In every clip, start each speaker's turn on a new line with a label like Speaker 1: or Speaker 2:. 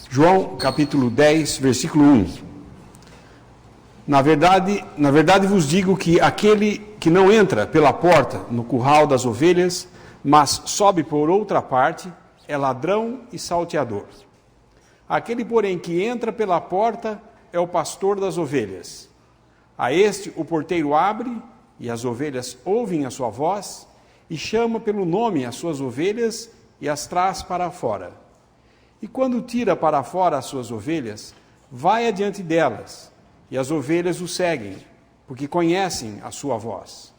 Speaker 1: João capítulo 10, versículo 1. Na verdade vos digo que aquele que não entra pela porta no curral das ovelhas, mas sobe por outra parte, é ladrão e salteador. Aquele, porém, que entra pela porta é o pastor das ovelhas. A este o porteiro abre, e as ovelhas ouvem a sua voz, e chama pelo nome as suas ovelhas e as traz para fora. E quando tira para fora as suas ovelhas, vai adiante delas, e as ovelhas o seguem, porque conhecem a sua voz.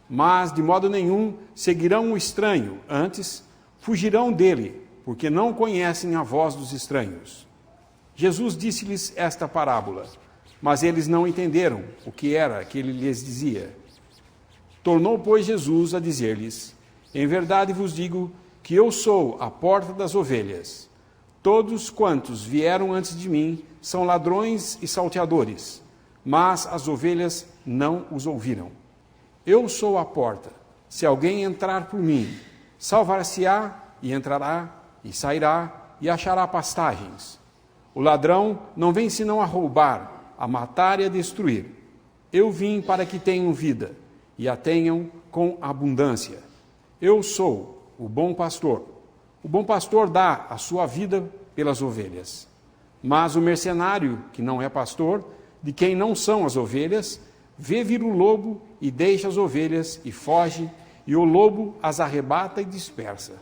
Speaker 1: Mas, de modo nenhum, seguirão o estranho, antes fugirão dele, porque não conhecem a voz dos estranhos. Jesus disse-lhes esta parábola, mas eles não entenderam o que era que ele lhes dizia. Tornou, pois, Jesus a dizer-lhes: em verdade vos digo que eu sou a porta das ovelhas. Todos quantos vieram antes de mim são ladrões e salteadores, mas as ovelhas não os ouviram. Eu sou a porta. Se alguém entrar por mim, salvar-se-á e entrará e sairá e achará pastagens. O ladrão não vem senão a roubar, a matar e a destruir. Eu vim para que tenham vida e a tenham com abundância. Eu sou o bom pastor. O bom pastor dá a sua vida pelas ovelhas. Mas o mercenário, que não é pastor, de quem não são as ovelhas, vê vir o lobo e deixa as ovelhas e foge, e o lobo as arrebata e dispersa.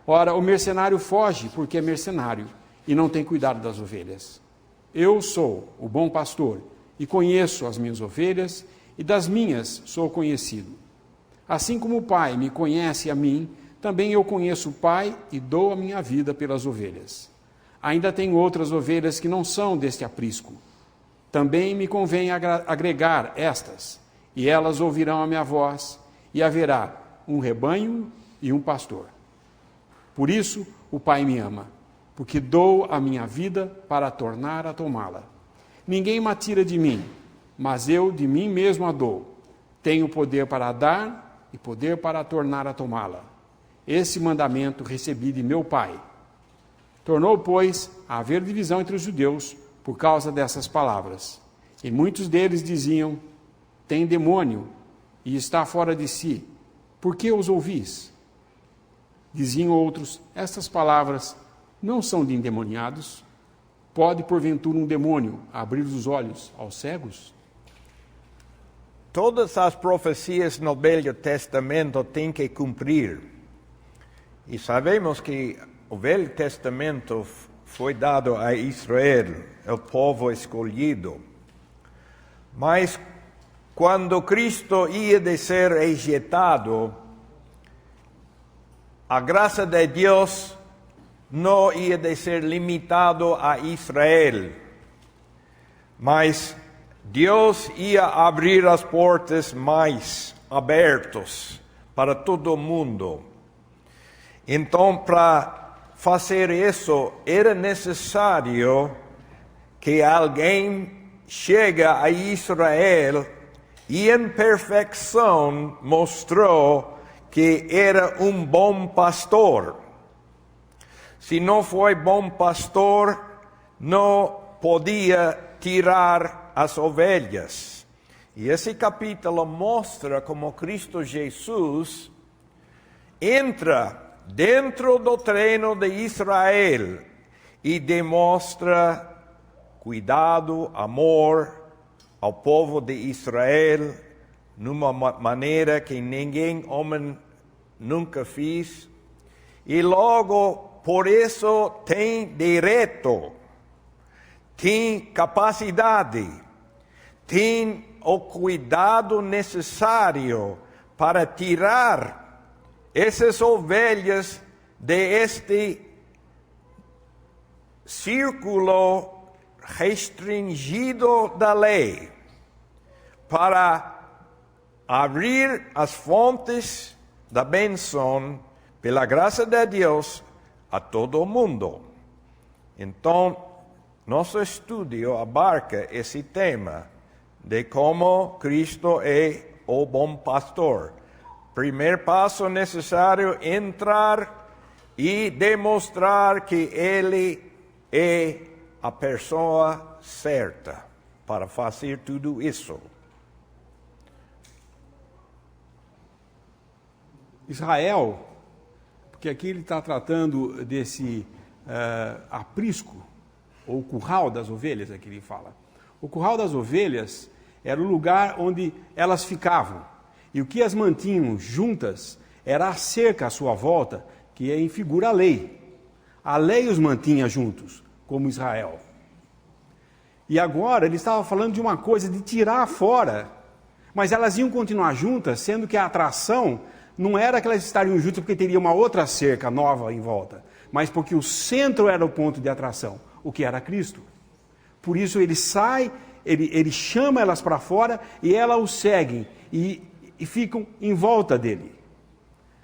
Speaker 1: Ora, o mercenário foge porque é mercenário e não tem cuidado das ovelhas. Eu sou o bom pastor e conheço as minhas ovelhas, e das minhas sou conhecido. Assim como o Pai me conhece a mim, também eu conheço o Pai e dou a minha vida pelas ovelhas. Ainda tenho outras ovelhas que não são deste aprisco. Também me convém agregar estas, e elas ouvirão a minha voz, e haverá um rebanho e um pastor. Por isso o Pai me ama, porque dou a minha vida para tornar a tomá-la. Ninguém me tira de mim, mas eu de mim mesmo a dou. Tenho poder para dar e poder para tornar a tomá-la. Esse mandamento recebi de meu Pai. Tornou, pois, a haver divisão entre os judeus por causa dessas palavras. E muitos deles diziam: tem demônio e está fora de si. Por que os ouvis? Diziam outros: estas palavras não são de endemoniados? Pode, porventura, um demônio abrir os olhos aos cegos?
Speaker 2: Todas as profecias no Velho Testamento têm que cumprir. E sabemos que o Velho Testamento foi dado a Israel, o povo escolhido. Mas quando Cristo ia de ser rejeitado, a graça de Deus não ia de ser limitado a Israel, mas Deus ia abrir as portas mais abertas para todo mundo. Então, para fazer isso, era necessário que alguém chegue a Israel e em perfeição mostrou que era um bom pastor. Se não foi bom pastor, não podia tirar as ovelhas. E esse capítulo mostra como Cristo Jesus entra dentro do treino de Israel e demonstra cuidado, amor ao povo de Israel, numa maneira que ninguém homem nunca fez. E logo, por isso, tem direito, tem capacidade, tem o cuidado necessário para tirar essas ovelhas deste círculo restringido da lei, para abrir as fontes da bênção pela graça de Deus a todo o mundo. Então, nosso estudo abarca esse tema de como Cristo é o bom pastor. Primeiro passo necessário, entrar e demonstrar que Ele é a pessoa certa para fazer tudo isso.
Speaker 1: Israel, porque aqui ele está tratando desse aprisco, ou curral das ovelhas, é que ele fala. O curral das ovelhas era o lugar onde elas ficavam. E o que as mantinham juntas era a cerca à sua volta, que é em figura a lei. A lei os mantinha juntos, como Israel. E agora ele estava falando de uma coisa, de tirar fora. Mas elas iam continuar juntas, sendo que a atração não era que elas estariam juntas porque teria uma outra cerca nova em volta, mas porque o centro era o ponto de atração, o que era Cristo. Por isso ele sai, ele chama elas para fora e elas o seguem e ficam em volta dele.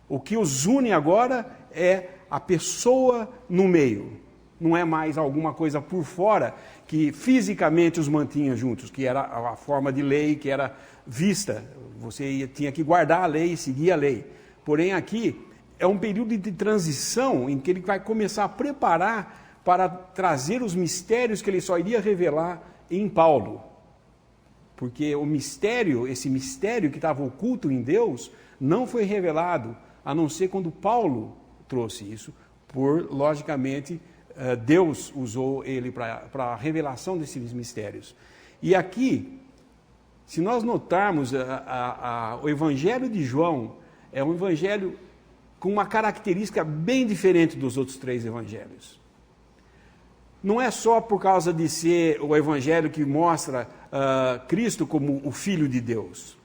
Speaker 1: O que os une agora é a pessoa no meio. Não é mais alguma coisa por fora que fisicamente os mantinha juntos, que era a forma de lei que era vista. Você tinha que guardar a lei, seguir a lei. Porém aqui é um período de transição em que ele vai começar a preparar para trazer os mistérios que ele só iria revelar em Paulo. Porque o mistério, esse mistério que estava oculto em Deus, não foi revelado, a não ser quando Paulo trouxe isso, logicamente, Deus usou ele para a revelação desses mistérios. E aqui, se nós notarmos, o Evangelho de João é um evangelho com uma característica bem diferente dos outros 3 evangelhos. Não é só por causa de ser o evangelho que mostra Cristo como o Filho de Deus.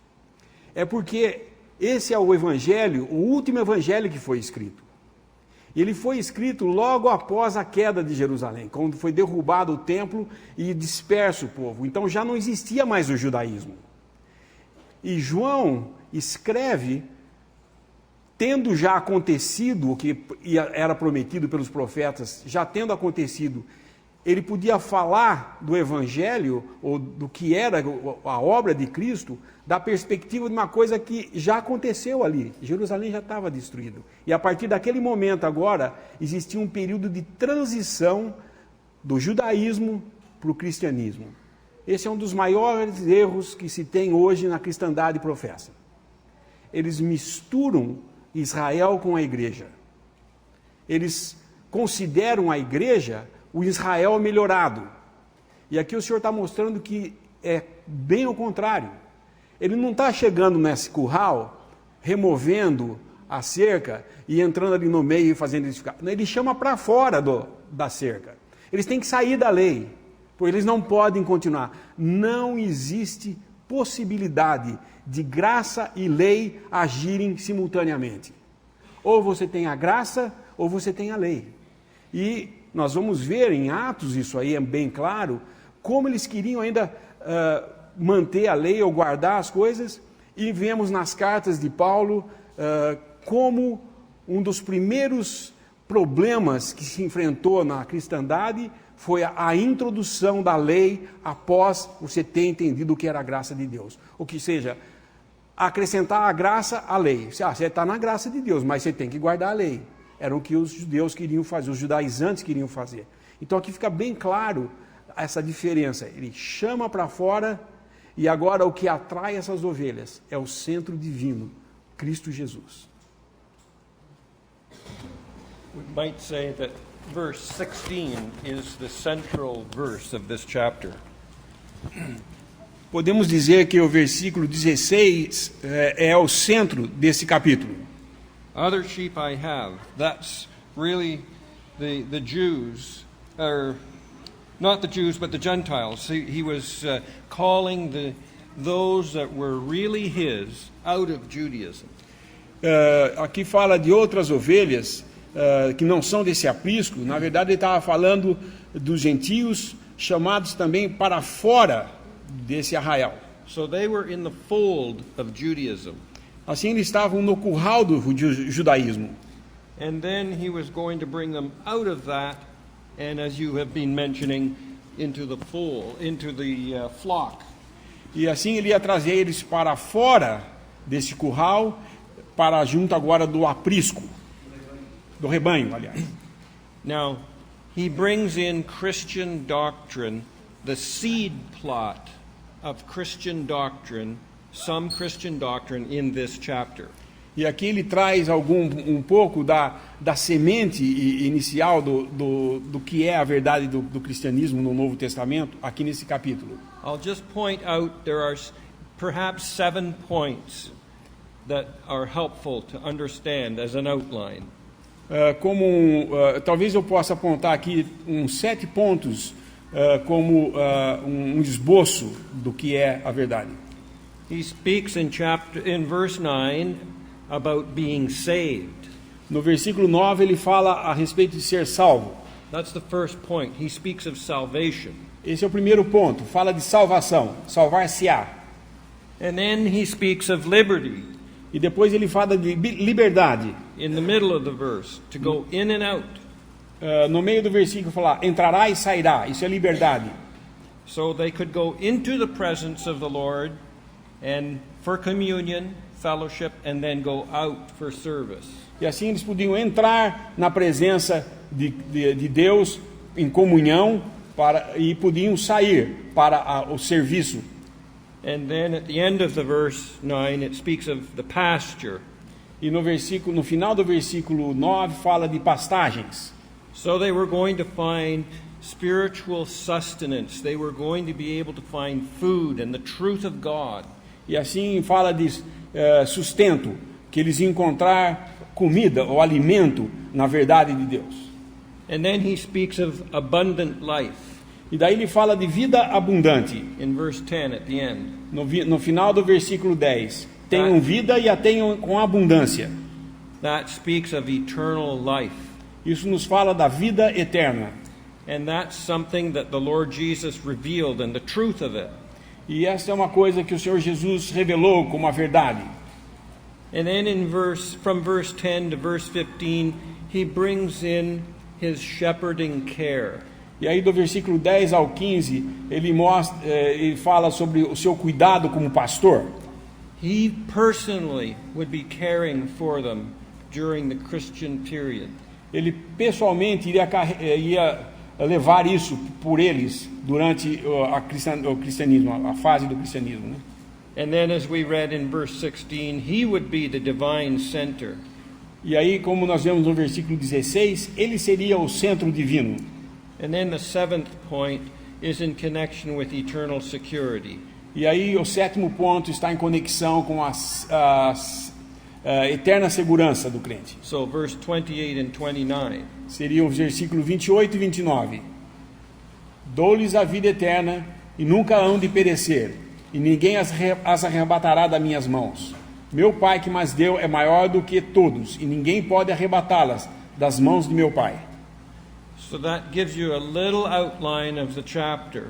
Speaker 1: É porque esse é o evangelho, o último evangelho que foi escrito. Ele foi escrito logo após a queda de Jerusalém, quando foi derrubado o templo e disperso o povo. Então já não existia mais o judaísmo. E João escreve, tendo já acontecido o que era prometido pelos profetas, já tendo acontecido, ele podia falar do evangelho, ou do que era a obra de Cristo, da perspectiva de uma coisa que já aconteceu ali. Jerusalém já estava destruído. E a partir daquele momento agora, existia um período de transição do judaísmo para o cristianismo. Esse é um dos maiores erros que se tem hoje na cristandade professa. Eles misturam Israel com a igreja. Eles consideram a igreja o Israel melhorado. E aqui o Senhor está mostrando que é bem o contrário. Ele não está chegando nesse curral, removendo a cerca e entrando ali no meio e fazendo eles ficar. Ele chama para fora da cerca. Eles têm que sair da lei, porque eles não podem continuar. Não existe possibilidade de graça e lei agirem simultaneamente. Ou você tem a graça, ou você tem a lei. E nós vamos ver em Atos, isso aí é bem claro, como eles queriam ainda manter a lei ou guardar as coisas, e vemos nas cartas de Paulo como um dos primeiros problemas que se enfrentou na cristandade foi a introdução da lei após você ter entendido o que era a graça de Deus. Ou que seja, acrescentar a graça à lei. Você está na graça de Deus, mas você tem que guardar a lei. Era o que os judeus queriam fazer, os judaizantes queriam fazer. Então aqui fica bem claro essa diferença. Ele chama para fora e agora o que atrai essas ovelhas é o centro divino, Cristo Jesus.
Speaker 3: We might say that verse 16 is the central verse of this chapter.
Speaker 1: Podemos dizer que o versículo 16 é o centro desse capítulo.
Speaker 3: Other sheep I have. That's really the Jews, or not the Jews, but the Gentiles. He was calling those that were really his out of Judaism.
Speaker 1: Aqui fala de outras ovelhas que não são desse aprisco. Na verdade, ele estava falando dos gentios chamados também para fora desse arraial.
Speaker 3: So they were in the fold of Judaism.
Speaker 1: Assim eles estavam no curral do judaísmo.
Speaker 3: And then he was going to bring them out of that, and as you have been mentioning, into the fold, into the flock.
Speaker 1: E assim ele ia trazer eles para fora desse curral, para junto agora do aprisco, do rebanho, aliás.
Speaker 3: Now, he brings in Christian doctrine, the seed plot of Christian doctrine, some Christian doctrine in this chapter.
Speaker 1: E aqui ele traz um pouco da semente inicial do que é a verdade do cristianismo no Novo Testamento, aqui nesse capítulo.
Speaker 3: I'll just point out there are perhaps 7 points that are helpful to understand as an outline.
Speaker 1: Talvez eu possa apontar aqui uns 7 pontos como um esboço do que é a verdade.
Speaker 3: He speaks in verse 9 about being saved.
Speaker 1: No versículo 9 ele fala a respeito de ser salvo.
Speaker 3: That's the first point. He speaks of salvation.
Speaker 1: Esse é o primeiro ponto, fala de salvação, salvar-se-á.
Speaker 3: And then he speaks of liberty.
Speaker 1: E depois ele fala de liberdade.
Speaker 3: In the middle of the verse, to go in and out.
Speaker 1: No meio do versículo fala, entrará e sairá, isso é liberdade.
Speaker 3: So they could go into the presence of the Lord and for communion, fellowship, and then go out for service.
Speaker 1: E assim eles podiam entrar na presença de Deus em comunhão e podiam sair para o serviço.
Speaker 3: And then at the end of the verse 9 it speaks of the pasture.
Speaker 1: E no final do versículo 9 fala de pastagens.
Speaker 3: So they were going to find spiritual sustenance. They were going to be able to find food and the truth of God.
Speaker 1: E assim fala de sustento, que eles iam encontrar comida ou alimento na verdade de Deus.
Speaker 3: And then he speaks of abundant life.
Speaker 1: E daí ele fala de vida abundante.
Speaker 3: In verse 10 at the end.
Speaker 1: No final do versículo 10. Tenham vida e a tenham com abundância.
Speaker 3: That speaks of eternal life.
Speaker 1: Isso nos fala da vida eterna.
Speaker 3: And that's something that the Lord Jesus revealed and the truth of it.
Speaker 1: E essa é uma coisa que o Senhor Jesus revelou como a verdade.
Speaker 3: And then from verse 10 to verse 15, he brings in his shepherding care.
Speaker 1: E aí do versículo 10 ao 15, ele fala sobre o seu cuidado como pastor.
Speaker 3: He personally would be caring for them during the Christian period.
Speaker 1: Ele pessoalmente ia levar isso por eles durante o cristianismo, a fase do cristianismo, né?
Speaker 3: And then as we read in verse 16, he would be the divine center.
Speaker 1: E aí, como nós vemos no versículo 16, ele seria o centro divino.
Speaker 3: And then the 7th point is in connection with eternal security.
Speaker 1: E aí o 7º ponto está em conexão com a eterna segurança do crente.
Speaker 3: So verse 28 and 29.
Speaker 1: Seria o versículo 28 e 29. Dou-lhes a vida eterna e nunca hão de perecer, e ninguém as arrebatará das minhas mãos. Meu Pai que mas deu é maior do que todos, e ninguém pode arrebatá-las das mãos de meu Pai.
Speaker 3: So that gives you a little outline of the chapter.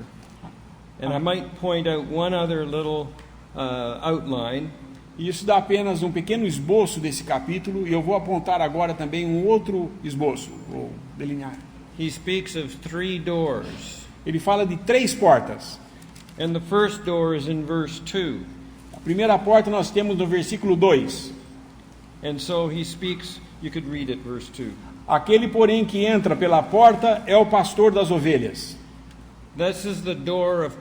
Speaker 3: And I might point out one other little outline.
Speaker 1: E isso dá apenas um pequeno esboço desse capítulo, e eu vou apontar agora também um outro esboço, ou delinear.
Speaker 3: He speaks of 3 doors.
Speaker 1: Ele fala de 3 portas.
Speaker 3: And the first door is in verse 2.
Speaker 1: A primeira porta nós temos no versículo 2.
Speaker 3: And so he speaks, you could read it, verse 2.
Speaker 1: Aquele, porém, que entra pela porta é o pastor das ovelhas.
Speaker 3: This is the door of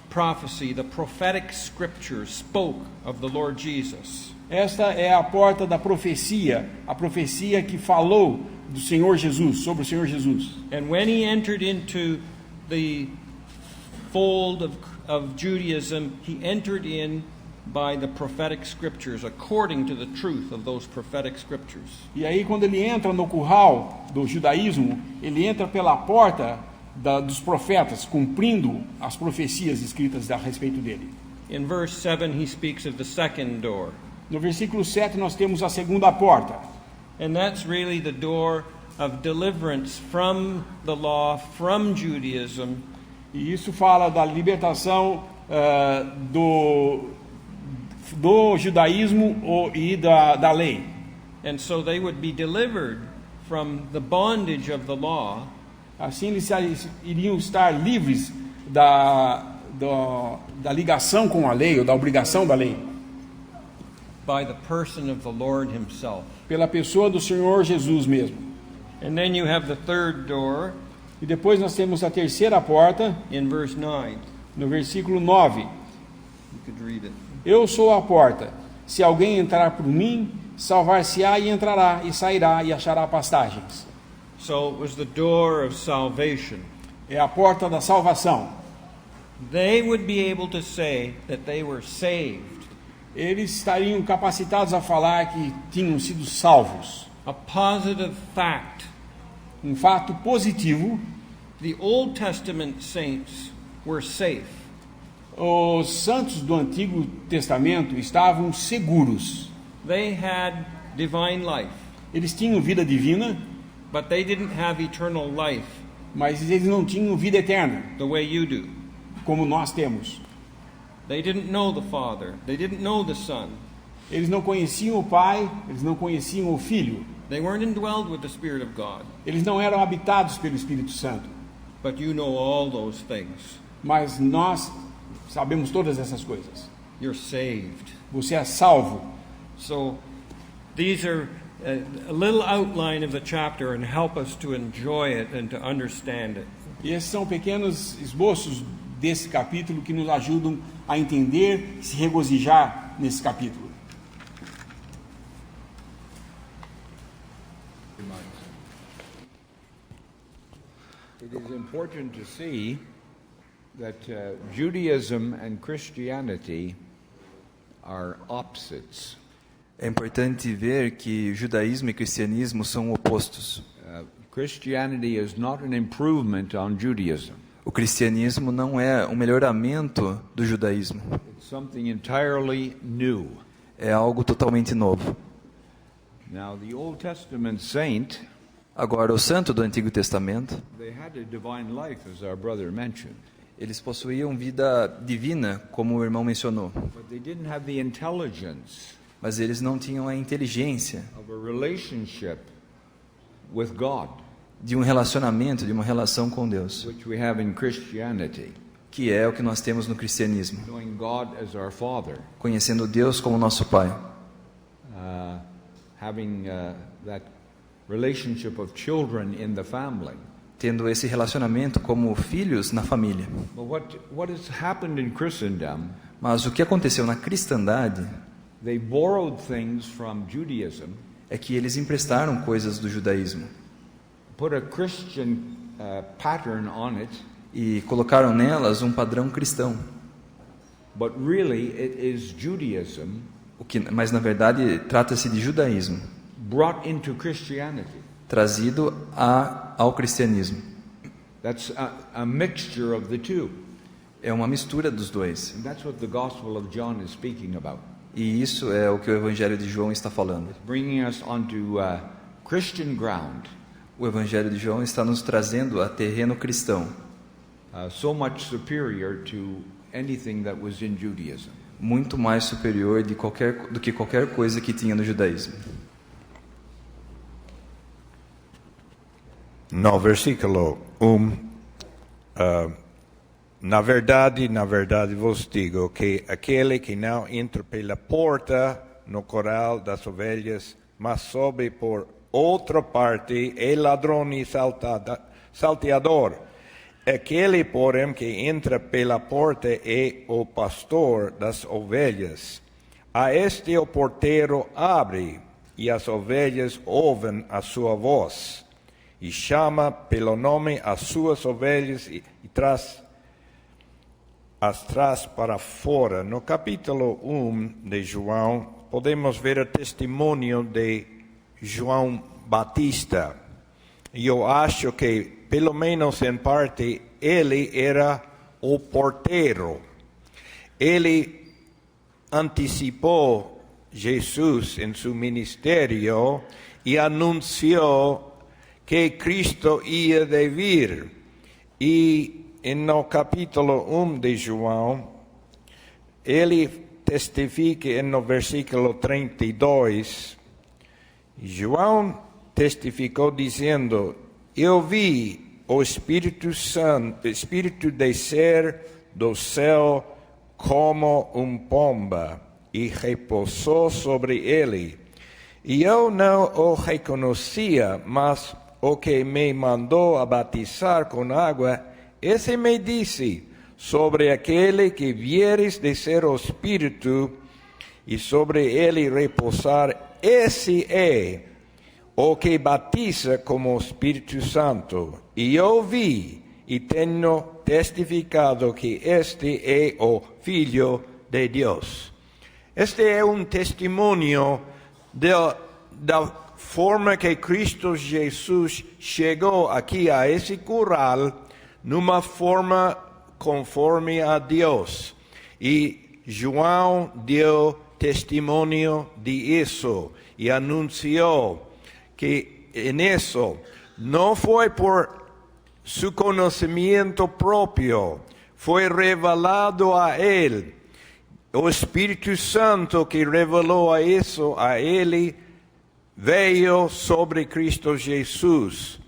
Speaker 3: prophecy. The prophetic scriptures spoke of the Lord Jesus.
Speaker 1: Esta é a porta da profecia, a profecia que falou do Senhor Jesus, sobre o Senhor Jesus.
Speaker 3: And when he entered into the fold of Judaism, he entered in by the prophetic scriptures, according to the truth of those prophetic scriptures.
Speaker 1: E aí, quando ele entra no curral do judaísmo, ele entra pela porta dos profetas, cumprindo as profecias escritas a respeito dele.
Speaker 3: In verse 7, he speaks of the second door.
Speaker 1: No versículo 7, nós temos a segunda porta.
Speaker 3: And that's really the door of deliverance from the law, from Judaism.
Speaker 1: E isso fala da libertação do judaísmo e da lei.
Speaker 3: And so they would be delivered from the bondage of the law.
Speaker 1: Assim eles iriam estar livres da ligação com a lei, ou da obrigação da lei.
Speaker 3: By the person of the Lord himself.
Speaker 1: Pela pessoa do Senhor Jesus mesmo.
Speaker 3: And then you have the third door.
Speaker 1: E depois nós temos a terceira porta,
Speaker 3: in verse 9.
Speaker 1: no versículo 9.
Speaker 3: You could read it.
Speaker 1: Eu sou a porta. Se alguém entrar por mim, salvar-se-á e entrará, e sairá e achará pastagens.
Speaker 3: So it was the door of salvation.
Speaker 1: É a porta da salvação.
Speaker 3: They would be able to say that they were saved.
Speaker 1: Eles estariam capacitados a falar que tinham sido salvos.
Speaker 3: A positive fact.
Speaker 1: Um fato positivo.
Speaker 3: The Old Testament saints were safe.
Speaker 1: Os santos do Antigo Testamento estavam seguros.
Speaker 3: They had divine life,
Speaker 1: Eles tinham vida divina,
Speaker 3: but they didn't have eternal life
Speaker 1: mas eles não tinham vida eterna,
Speaker 3: the way you do.
Speaker 1: como nós temos.
Speaker 3: They didn't know the Father. They didn't know the Son.
Speaker 1: Eles não conheciam o Pai, eles não conheciam o Filho.
Speaker 3: They weren't indwelled with the Spirit of God.
Speaker 1: Eles não eram habitados pelo Espírito Santo.
Speaker 3: But you know all those things.
Speaker 1: Mas nós sabemos todas essas coisas.
Speaker 3: You're saved.
Speaker 1: Você é salvo.
Speaker 3: So these are a little outline of the chapter and help us to enjoy it and to understand it.
Speaker 1: E esses são pequenos esboços desse capítulo que nos ajudam a entender e se regozijar nesse capítulo.
Speaker 4: It is important to see that Judaism and Christianity are opposites.
Speaker 5: É importante ver que judaísmo e cristianismo são opostos.
Speaker 4: Christianity is not an improvement on Judaism.
Speaker 5: O cristianismo não é um melhoramento do judaísmo.
Speaker 4: It's something entirely new.
Speaker 5: É algo totalmente novo.
Speaker 4: Now, the Old Testament saint,
Speaker 5: Agora, o santo do Antigo Testamento,
Speaker 4: they had a divine life, as our brother mentioned,
Speaker 5: eles possuíam vida divina, como o irmão mencionou.
Speaker 4: but they didn't have the intelligence
Speaker 5: Mas eles não tinham a inteligência
Speaker 4: of a relationship with God,
Speaker 5: de um relacionamento, de uma relação com Deus,
Speaker 4: which we have in Christianity,
Speaker 5: que é o que nós temos no cristianismo.
Speaker 4: knowing God as our Father,
Speaker 5: Conhecendo Deus como nosso Pai,
Speaker 4: having that relationship of children in the family.
Speaker 5: tendo esse relacionamento como filhos na família.
Speaker 4: But what has happened in Christendom,
Speaker 5: Mas o que aconteceu na cristandade
Speaker 4: they borrowed things from Judaism,
Speaker 5: é que eles emprestaram coisas do judaísmo
Speaker 4: put a Christian pattern on it,
Speaker 5: e colocaram nelas um padrão cristão,
Speaker 4: but really it is Judaism
Speaker 5: mas na verdade trata-se de judaísmo
Speaker 4: brought into Christianity.
Speaker 5: trazido ao cristianismo.
Speaker 4: That's a mixture of the two.
Speaker 5: É uma mistura dos dois.
Speaker 4: And that's what the Gospel of John is speaking about.
Speaker 5: E isso é o que o Evangelho de João está falando.
Speaker 4: Bringing us onto Christian ground,
Speaker 5: O Evangelho de João está nos trazendo a terreno cristão,
Speaker 4: so much superior to anything that was in Judaism.
Speaker 5: muito mais superior do que qualquer coisa que tinha no judaísmo.
Speaker 2: No versículo 1, na verdade vos digo que aquele que não entra pela porta no corral das ovelhas, mas sobe por outra parte, é ladrão e salteador. Aquele, porém, que entra pela porta é o pastor das ovelhas. A este o porteiro abre, e as ovelhas ouvem a sua voz. E chama pelo nome as suas ovelhas e as traz para fora. No capítulo 1 de João, podemos ver o testemunho de João Batista. E eu acho que, pelo menos em parte, ele era o porteiro. Ele antecipou Jesus em seu ministério e anunciou que Cristo ia de vir. E no capítulo 1 de João, ele testifica no versículo 32, João testificou dizendo, eu vi o Espírito Santo, Espírito descer do céu como pomba e repousou sobre ele. E eu não o reconhecia, mas o que me mandou a batizar com água, esse me disse, sobre aquele que vieres descer o Espírito, e sobre ele repousar, esse é o que batiza como Espírito Santo. E eu vi e tenho testificado que este é o Filho de Deus. Este é um testemunho da forma que Cristo Jesus chegou aqui a esse curral, numa forma conforme a Deus. E João deu testemunho de isso e anunciou que nisso não foi por seu conhecimento próprio, foi revelado a ele. O Espírito Santo que revelou isso a ele veio sobre Cristo Jesus.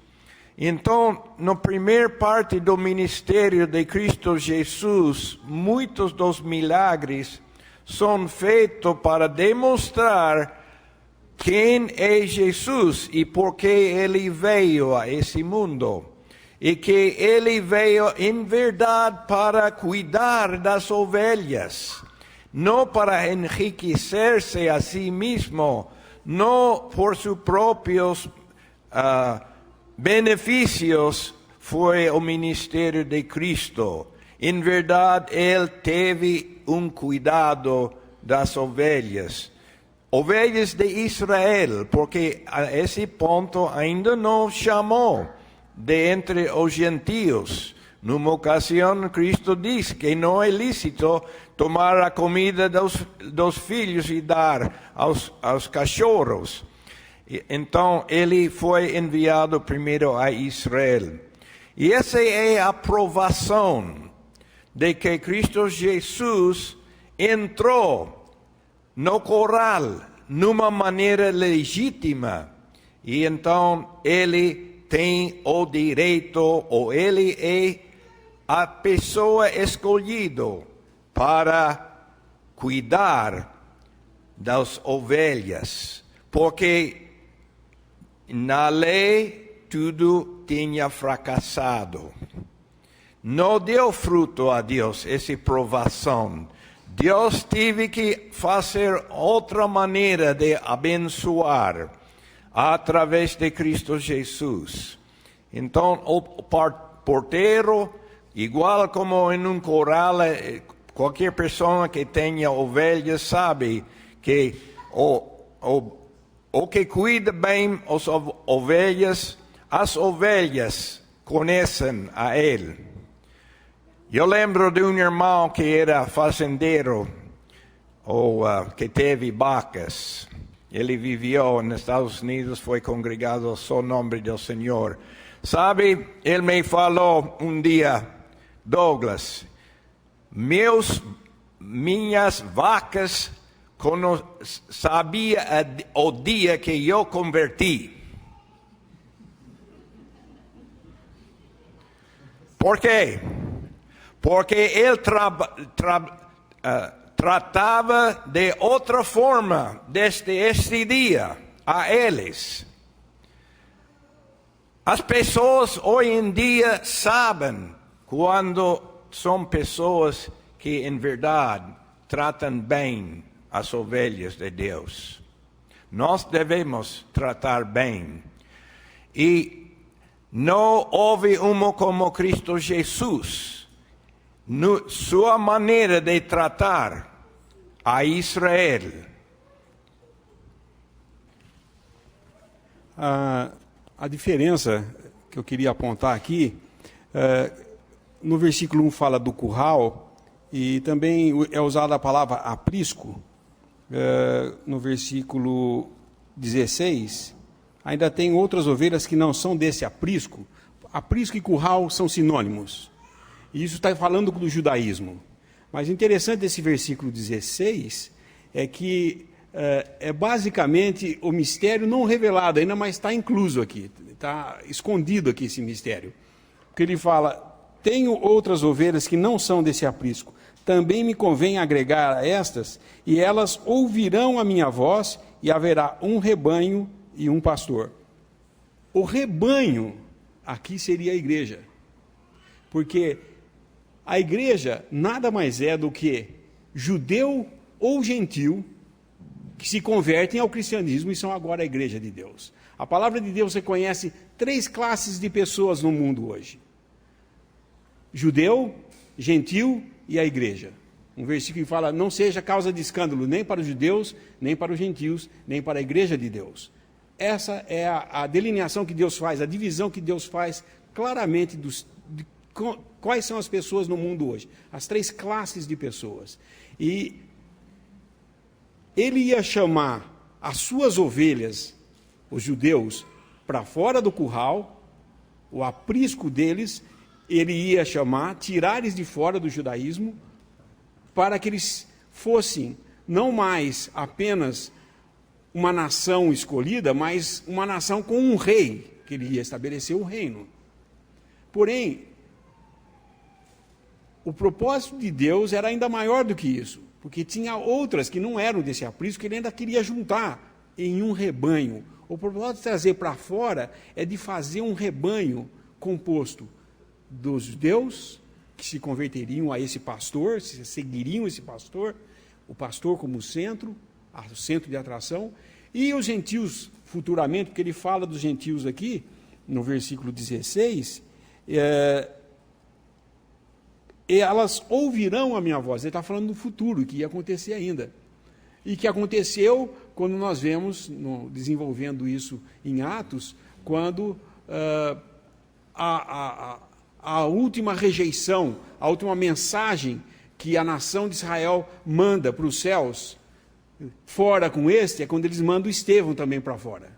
Speaker 2: Então, na primeira parte do ministério de Cristo Jesus, muitos dos milagres são feitos para demonstrar quem é Jesus e por que ele veio a esse mundo. E que ele veio em verdade para cuidar das ovelhas, não para enriquecer-se a si mesmo, não por seus próprios benefícios foi o ministério de Cristo. Em verdade, ele teve um cuidado das ovelhas. Ovelhas de Israel, porque a esse ponto ainda não chamou de entre os gentios. Numa ocasião, Cristo diz que não é lícito tomar a comida dos filhos e dar aos cachorros. Então, ele foi enviado primeiro a Israel. E essa é a aprovação de que Cristo Jesus entrou no corral numa maneira legítima. E então, ele tem o direito, ou ele é a pessoa escolhida para cuidar das ovelhas. Porque na lei tudo tinha fracassado. Não deu fruto a Deus essa provação. Deus teve que fazer outra maneira de abençoar através de Cristo Jesus. Então, o porteiro, igual como em um corral, qualquer pessoa que tenha ovelhas sabe que o que cuida bem as ovelhas conhecem a ele. Eu lembro de um irmão que era fazendeiro, ou que teve vacas. Ele viveu nos Estados Unidos, foi congregado só no nome do Senhor. Sabe, ele me falou um dia, Douglas, minhas vacas sabia o dia que eu converti. Por quê? Porque ele tratava de outra forma desde este dia a eles. As pessoas hoje em dia sabem quando são pessoas que em verdade tratam bem as ovelhas de Deus. Nós devemos tratar bem. E não houve uma como Cristo Jesus. Sua maneira de tratar a Israel.
Speaker 1: A diferença que eu queria apontar aqui, no versículo 1 fala do curral, e também é usada a palavra aprisco. No versículo 16, ainda tem outras ovelhas que não são desse aprisco. Aprisco e curral são sinônimos. E isso está falando do judaísmo. Mas interessante desse versículo 16 é que é basicamente o mistério não revelado ainda, mas está incluso aqui, está escondido aqui esse mistério. Porque ele fala, tenho outras ovelhas que não são desse aprisco, também me convém agregar a estas, e elas ouvirão a minha voz, e haverá um rebanho e um pastor. O rebanho aqui seria a igreja. Porque a igreja nada mais é do que judeu ou gentil que se convertem ao cristianismo e são agora a igreja de Deus. A palavra de Deus reconhece 3 classes de pessoas no mundo hoje: judeu, gentil e a igreja. Um versículo que fala: não seja causa de escândalo nem para os judeus, nem para os gentios, nem para a igreja de Deus. Essa é a delineação que Deus faz, a divisão que Deus faz claramente de quais são as pessoas no mundo hoje. As 3 classes de pessoas. E ele ia chamar as suas ovelhas, os judeus, para fora do curral, o aprisco deles, ele ia chamar, tirar eles de fora do judaísmo, para que eles fossem não mais apenas uma nação escolhida, mas uma nação com um rei, que ele ia estabelecer o reino. Porém, o propósito de Deus era ainda maior do que isso, porque tinha outras que não eram desse aprisco, que ele ainda queria juntar em um rebanho. O propósito de trazer para fora é de fazer um rebanho composto dos judeus, que se converteriam a esse pastor, se seguiriam esse pastor, o pastor como centro, o centro de atração, e os gentios futuramente, porque ele fala dos gentios aqui, no versículo 16, e elas ouvirão a minha voz. Ele está falando do futuro, que ia acontecer ainda. E que aconteceu quando nós vemos, desenvolvendo isso em Atos, quando a última rejeição, a última mensagem que a nação de Israel manda para os céus, fora com é quando eles mandam Estevão também para fora.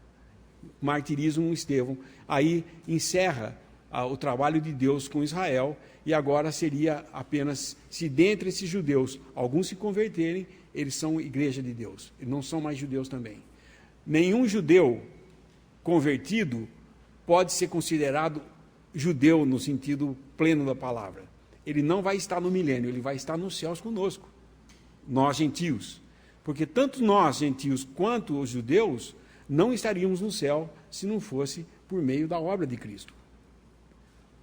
Speaker 1: Martirizam Estevão. Aí encerra o trabalho de Deus com Israel, e agora seria apenas, se dentre esses judeus alguns se converterem, eles são igreja de Deus, eles não são mais judeus também. Nenhum judeu convertido pode ser considerado judeu no sentido pleno da palavra. Ele não vai estar no milênio, ele vai estar nos céus conosco, nós gentios. Porque tanto nós gentios quanto os judeus não estaríamos no céu se não fosse por meio da obra de Cristo.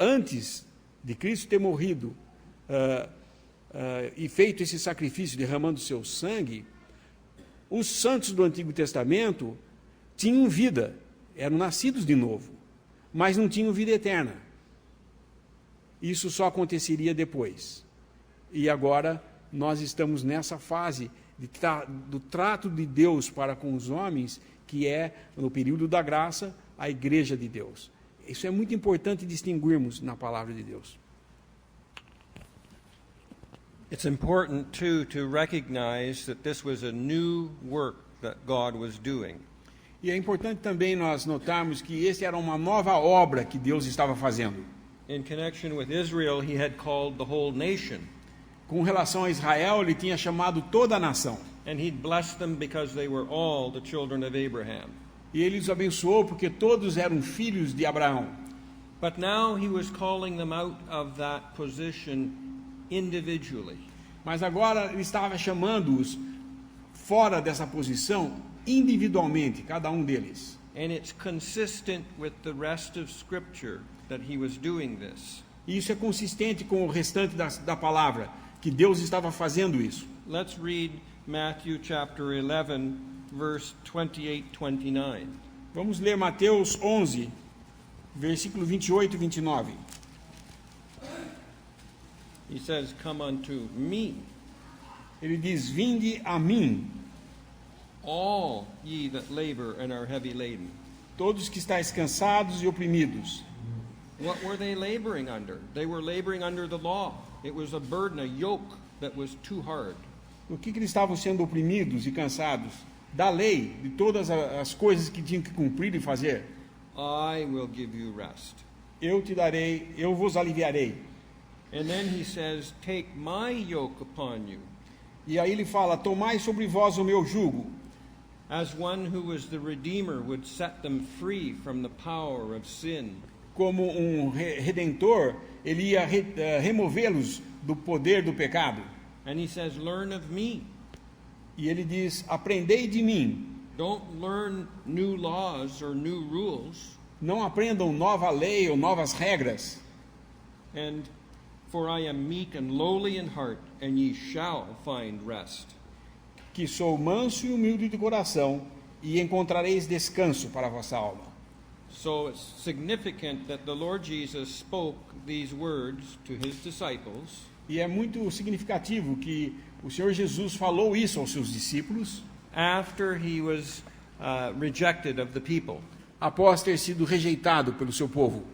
Speaker 1: Antes de Cristo ter morrido e feito esse sacrifício derramando seu sangue, os santos do Antigo Testamento tinham vida, eram nascidos de novo, mas não tinham vida eterna. Isso só aconteceria depois. E agora nós estamos nessa fase do trato de Deus para com os homens, que é, no período da graça, a igreja de Deus. Isso é muito importante distinguirmos na palavra de Deus.
Speaker 3: It's important, too, to recognize that this was a new work that God was doing.
Speaker 1: E é importante também nós notarmos que esse era uma nova obra que Deus estava fazendo.
Speaker 3: In connection with Israel, he had called the whole nation.
Speaker 1: Com relação a Israel, ele tinha chamado toda a nação.
Speaker 3: And he'd blessed them because they were all the children of Abraham.
Speaker 1: E ele os abençoou porque todos eram filhos de Abraão.
Speaker 3: But now he was calling them out of that position individually.
Speaker 1: Mas agora ele estava chamando-os fora dessa posição individualmente, cada um deles.
Speaker 3: And it's consistent with the rest of Scripture that he was doing this.
Speaker 1: E isso é consistente com o restante da palavra, que Deus estava fazendo isso.
Speaker 3: Let's read Matthew chapter 11, verse 28-29.
Speaker 1: Vamos ler Mateus 11, versículo 28 e 29.
Speaker 3: He says, "Come unto me,
Speaker 1: Ele diz: vinde a mim,
Speaker 3: all ye that labor and are heavy laden."
Speaker 1: todos que estáis cansados e oprimidos.
Speaker 3: What were they laboring under? They were laboring under the law. It was a burden, a yoke that was too hard.
Speaker 1: Por que eles estavam sendo oprimidos e cansados? Da lei, de todas as coisas que tinham que cumprir e fazer.
Speaker 3: I will give you rest.
Speaker 1: Eu te darei, eu vos aliviarei.
Speaker 3: And then he says, "Take my yoke upon you,
Speaker 1: E aí ele fala: tomai sobre vós o meu jugo,
Speaker 3: as one who was the Redeemer would set them free from the power of sin."
Speaker 1: como um redentor, ele ia removê-los do poder do pecado.
Speaker 3: And he says, "Learn of me."
Speaker 1: E ele diz: aprendei de mim.
Speaker 3: Don't learn new laws or new rules.
Speaker 1: não aprendam nova lei ou novas regras.
Speaker 3: And for I am meek and lowly in heart, and ye shall find rest.
Speaker 1: Que sou manso e humilde de coração, e encontrareis descanso para a vossa alma.
Speaker 3: So it's significant that the Lord Jesus spoke these words to his disciples
Speaker 1: E é muito significativo que o Senhor Jesus falou isso aos seus discípulos
Speaker 3: after he was rejected of the people.
Speaker 1: após ter sido rejeitado pelo seu povo.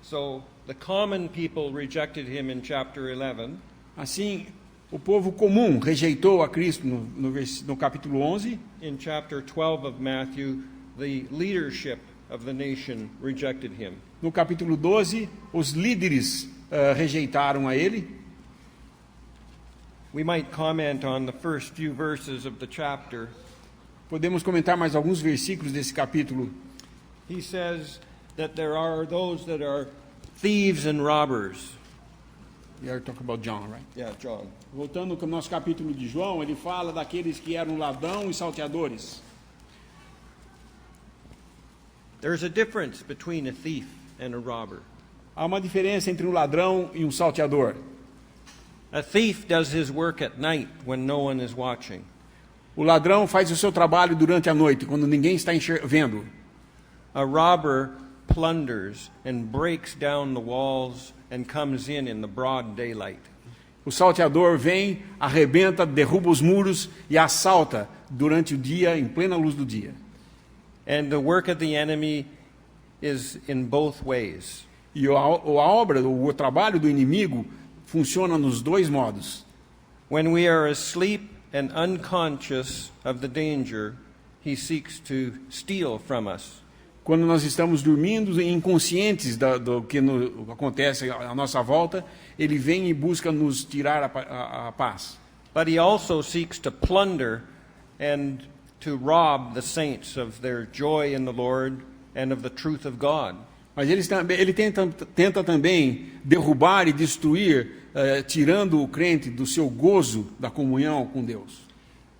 Speaker 3: So the common people rejected him in chapter 11.
Speaker 1: Assim, o povo comum rejeitou a Cristo no capítulo 11.
Speaker 3: In chapter 12 of Matthew, the leadership of the nation rejected him.
Speaker 1: No capítulo 12, os líderes rejeitaram a ele.
Speaker 3: We might comment on the first few verses of the chapter.
Speaker 1: Podemos comentar mais alguns versículos desse capítulo.
Speaker 3: He says that there are those that are thieves and robbers.
Speaker 1: We are talking about John, right?
Speaker 3: Yeah, John.
Speaker 1: Voltando ao nosso capítulo de João, ele fala daqueles que eram ladrão e salteadores.
Speaker 3: There's a difference between a thief and a robber.
Speaker 1: Há uma diferença entre um ladrão e um salteador.
Speaker 3: A thief does his work at night when no one is watching.
Speaker 1: O ladrão faz o seu trabalho durante a noite, quando ninguém está vendo.
Speaker 3: A robber plunders and breaks down the walls and comes in the broad daylight.
Speaker 1: O salteador vem, arrebenta, derruba os muros e assalta durante o dia, em plena luz do dia.
Speaker 3: And the work of the enemy is in both ways.
Speaker 1: E a obra, o trabalho do inimigo funciona nos dois modos.
Speaker 3: When we are asleep and unconscious of the danger, he seeks to steal from us.
Speaker 1: Quando nós estamos dormindo e inconscientes do que acontece à nossa volta, ele vem e busca nos tirar a paz.
Speaker 3: But he also seeks to plunder and to rob the saints of their joy in the Lord and of the truth of God.
Speaker 1: Mas ele tenta também derrubar e destruir, tirando o crente do seu gozo da comunhão com Deus.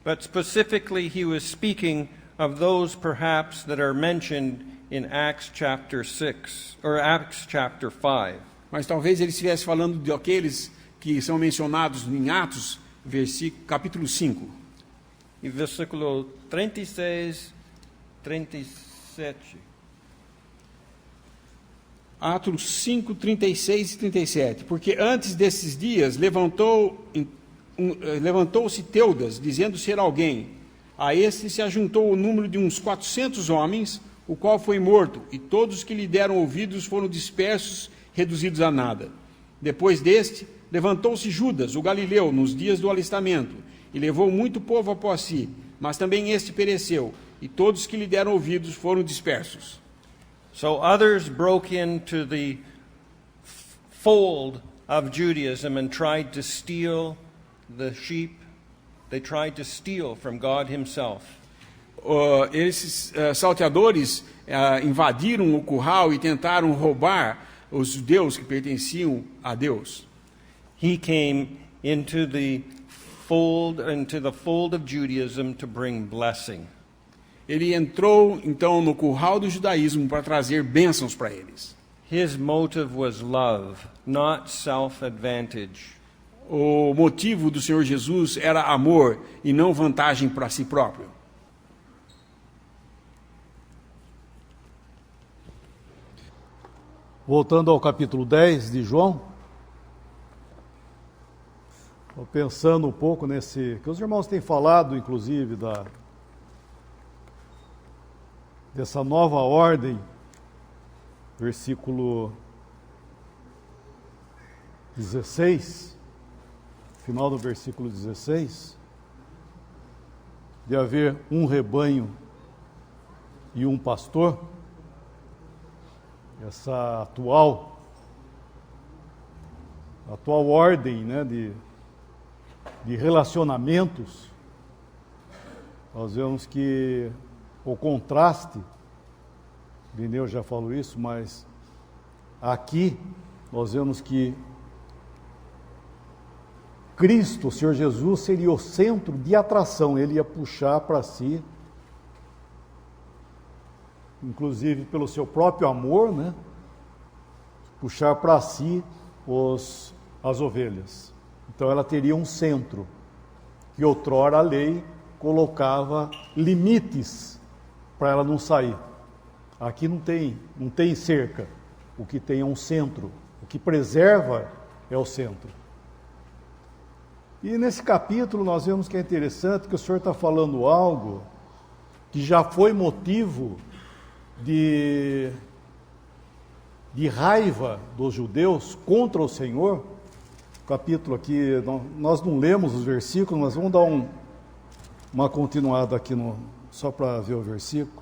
Speaker 3: But specifically he was speaking of those perhaps that are mentioned in Acts chapter 6 or Acts chapter 5.
Speaker 1: Mas talvez ele estivesse falando de aqueles que são mencionados em Atos, capítulo 5.
Speaker 3: E versículo 36, 37.
Speaker 1: Atos 5, 36 e 37. Porque antes desses dias levantou-se Teudas, dizendo ser alguém. A este se ajuntou o número de uns 400 homens, o qual foi morto, e todos os que lhe deram ouvidos foram dispersos, reduzidos a nada. Depois deste, levantou-se Judas, o galileu, nos dias do alistamento, e levou muito povo após si, mas também este pereceu, e todos os que lhe deram ouvidos foram dispersos.
Speaker 3: So others broke into the fold of Judaism and tried to steal the sheep. They tried to steal from God himself.
Speaker 1: Esses salteadores invadiram o curral e tentaram roubar os judeus que pertenciam a Deus.
Speaker 3: He came into the fold of Judaism to bring blessing.
Speaker 1: Ele entrou então no curral do judaísmo para trazer bênçãos para eles.
Speaker 3: His motive was love, not self-advantage.
Speaker 1: O motivo do Senhor Jesus era amor e não vantagem para si próprio.
Speaker 6: Voltando ao capítulo 10 de João, estou pensando um pouco nesse, que os irmãos têm falado, inclusive, dessa nova ordem, versículo 16, final do versículo 16, de haver um rebanho e um pastor. Essa atual ordem, né, de relacionamentos, nós vemos que o contraste, Irineu já falou isso, mas aqui nós vemos que Cristo, o Senhor Jesus, seria o centro de atração, ele ia puxar para si inclusive pelo seu próprio amor, né, puxar para si as ovelhas. Então ela teria um centro, que outrora a lei colocava limites para ela não sair. Aqui não tem cerca, o que tem é um centro, o que preserva é o centro. E nesse capítulo nós vemos que é interessante que o Senhor está falando algo que já foi motivo de raiva dos judeus contra o Senhor. O capítulo aqui, nós não lemos os versículos, mas vamos dar uma continuada aqui só para ver o versículo.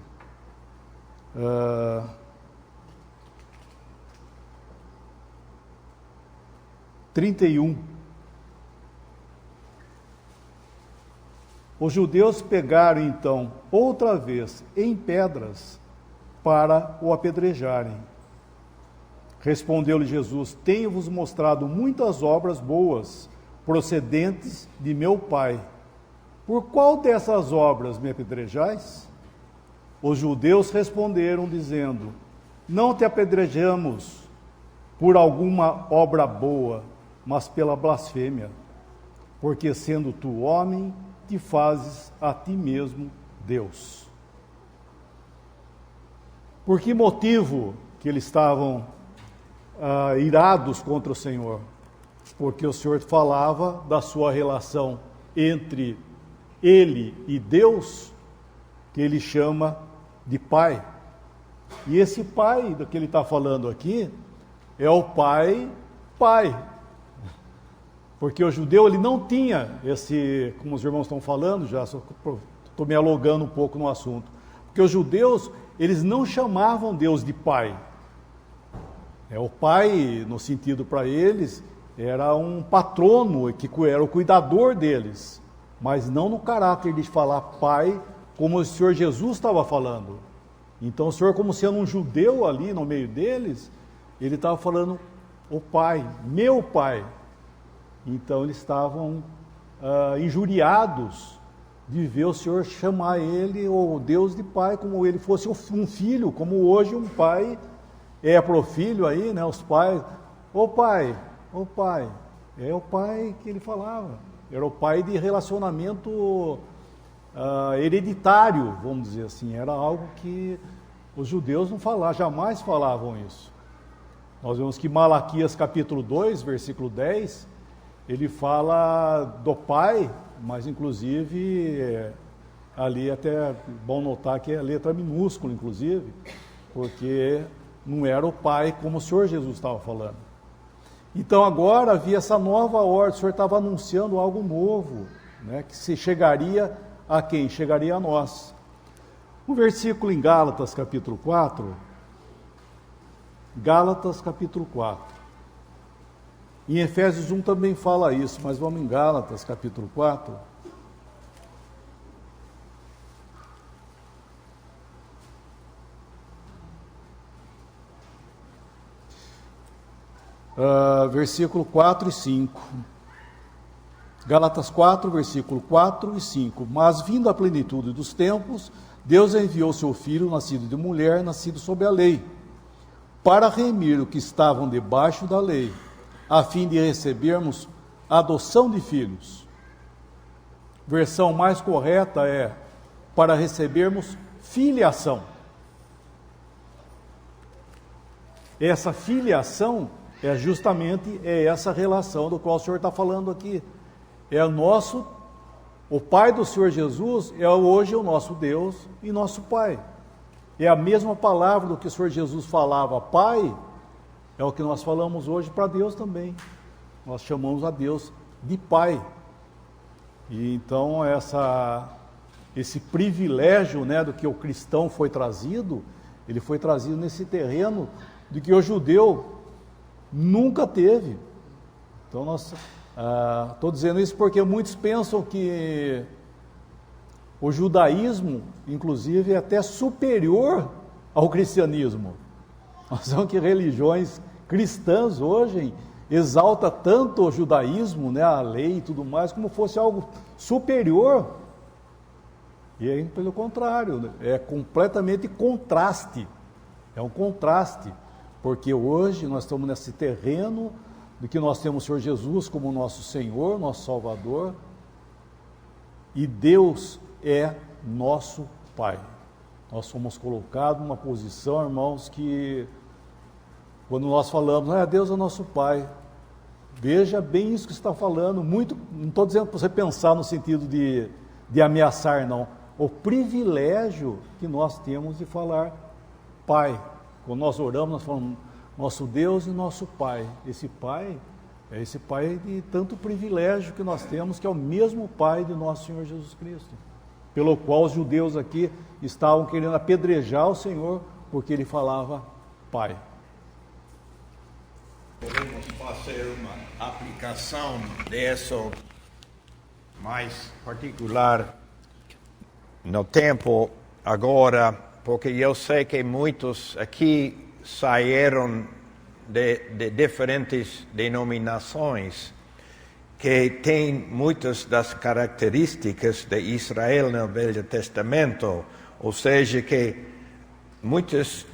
Speaker 6: 31. Os judeus pegaram então outra vez em pedras para o apedrejarem. Respondeu-lhe Jesus: tenho-vos mostrado muitas obras boas, procedentes de meu Pai. Por qual dessas obras me apedrejais? Os judeus responderam, dizendo: não te apedrejamos por alguma obra boa, mas pela blasfêmia, porque sendo tu homem, te fazes a ti mesmo Deus. Por que motivo que eles estavam irados contra o Senhor? Porque o Senhor falava da sua relação entre ele e Deus, que ele chama de Pai. E esse Pai do que ele está falando aqui é o Pai. Porque o judeu ele não tinha esse, como os irmãos estão falando, já estou me alongando um pouco no assunto. Porque os judeus, eles não chamavam Deus de Pai. O Pai, no sentido para eles, era um patrono, que era o cuidador deles. Mas não no caráter de falar Pai, como o Senhor Jesus estava falando. Então o Senhor, como sendo um judeu ali no meio deles, ele estava falando o Pai, meu Pai. Então eles estavam injuriados de ver o Senhor chamar ele, o Deus de Pai, como ele fosse um filho, como hoje um pai é para o filho aí, né? Os pais, ô pai, é o pai que ele falava, era o pai de relacionamento hereditário, vamos dizer assim, era algo que os judeus não falavam, jamais falavam isso. Nós vemos que Malaquias capítulo 2, versículo 10, ele fala do Pai, mas inclusive ali até é bom notar que é letra minúscula, inclusive, porque não era o Pai como o Senhor Jesus estava falando. Então agora havia essa nova ordem, o Senhor estava anunciando algo novo, né, que se chegaria a quem? Chegaria a nós. Um versículo em Gálatas capítulo 4, Gálatas capítulo 4. Em Efésios 1 também fala isso, mas vamos em Gálatas capítulo 4. Versículo 4 e 5. Gálatas 4, versículo 4 e 5. Mas vindo a plenitude dos tempos, Deus enviou seu Filho, nascido de mulher, nascido sob a lei, para remir os que estavam debaixo da lei, a fim de recebermos a adoção de filhos. Versão mais correta é para recebermos filiação. Essa filiação é justamente essa relação do qual o Senhor está falando aqui. O Pai do Senhor Jesus é hoje o nosso Deus e nosso Pai. É a mesma palavra do que o Senhor Jesus falava, Pai, é o que nós falamos hoje para Deus também. Nós chamamos a Deus de Pai. E então esse privilégio, né, do que o cristão foi trazido, ele foi trazido nesse terreno de que o judeu nunca teve. Então estou dizendo isso porque muitos pensam que o judaísmo, inclusive, é até superior ao cristianismo. Nós vemos que religiões cristãs hoje exalta tanto o judaísmo, né, a lei e tudo mais, como fosse algo superior. E aí, pelo contrário, é completamente contraste. É um contraste, porque hoje nós estamos nesse terreno de que nós temos o Senhor Jesus como nosso Senhor, nosso Salvador, e Deus é nosso Pai. Nós somos colocados numa posição, irmãos, que quando nós falamos, Deus é nosso Pai, veja bem isso que você está falando, muito, não estou dizendo para você pensar no sentido de ameaçar, não. O privilégio que nós temos de falar Pai. Quando nós oramos, nós falamos nosso Deus e nosso Pai. Esse Pai é esse Pai de tanto privilégio que nós temos, que é o mesmo Pai de nosso Senhor Jesus Cristo, pelo qual os judeus aqui estavam querendo apedrejar o Senhor, porque ele falava Pai.
Speaker 2: Podemos fazer uma aplicação disso mais particular no tempo agora, porque eu sei que muitos aqui saíram de diferentes denominações que têm muitas das características de Israel no Velho Testamento, ou seja, que muitas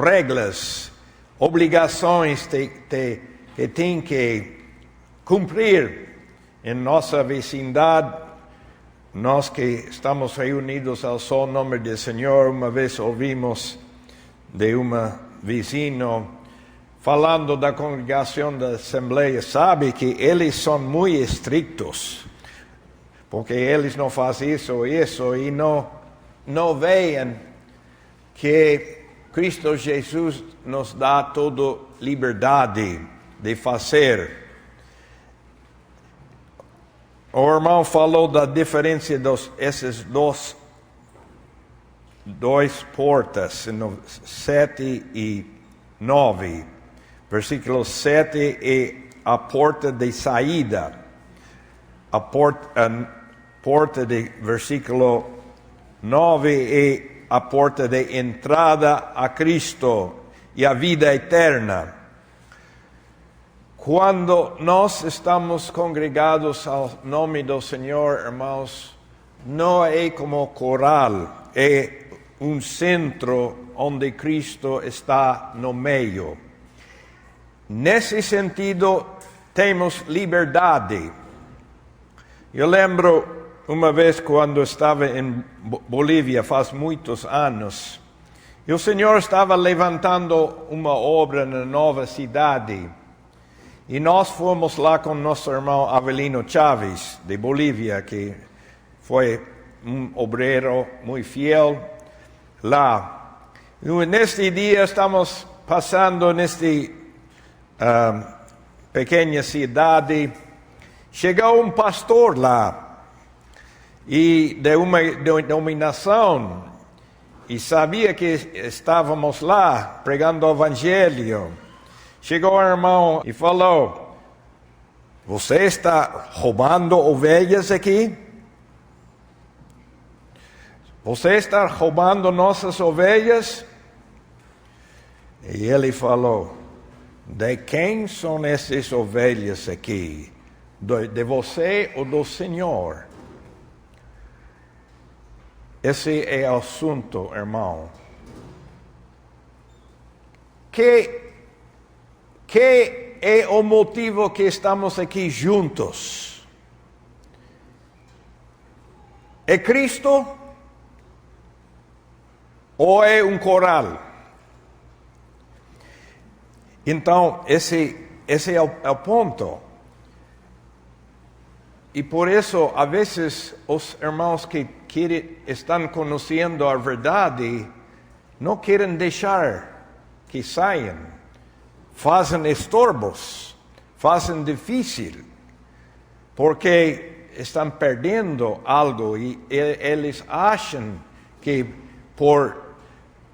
Speaker 2: regras, obrigações que tem que cumprir em nossa vecindade. Nós que estamos reunidos ao só nome do Senhor, uma vez ouvimos de vizinho falando da congregação da Assembleia, sabe que eles são muito estritos, porque eles não fazem isso e não veem que Cristo Jesus nos dá toda liberdade de fazer. O irmão falou da diferença desses dois portas, no 7 e 9. Versículo 7 é a porta de saída. A porta de versículo 9 é a porta de entrada a Cristo e a vida eterna. Quando nós estamos congregados ao nome do Senhor, irmãos, não é como coral, é um centro onde Cristo está no meio. Nesse sentido, temos liberdade. Eu lembro uma vez quando estava em Bolívia, faz muitos anos, e o Senhor estava levantando uma obra na nova cidade. E nós fomos lá com nosso irmão Avelino Chaves, de Bolívia, que foi um obreiro muito fiel lá. E neste dia estamos passando nesta pequena cidade. Chegou um pastor lá, e de uma denominação, e sabia que estávamos lá pregando o Evangelho. Chegou o irmão e falou: você está roubando ovelhas aqui? Você está roubando nossas ovelhas? E ele falou: de quem são essas ovelhas aqui? De você ou do Senhor? Esse é o assunto, irmão. Que é o motivo que estamos aqui juntos? É Cristo ou é um coral? Então, esse é o ponto. E por isso, às vezes, os irmãos que estão conhecendo a verdade não querem deixar que saiam. Fazem estorbos, fazem difícil, porque estão perdendo algo e eles acham que por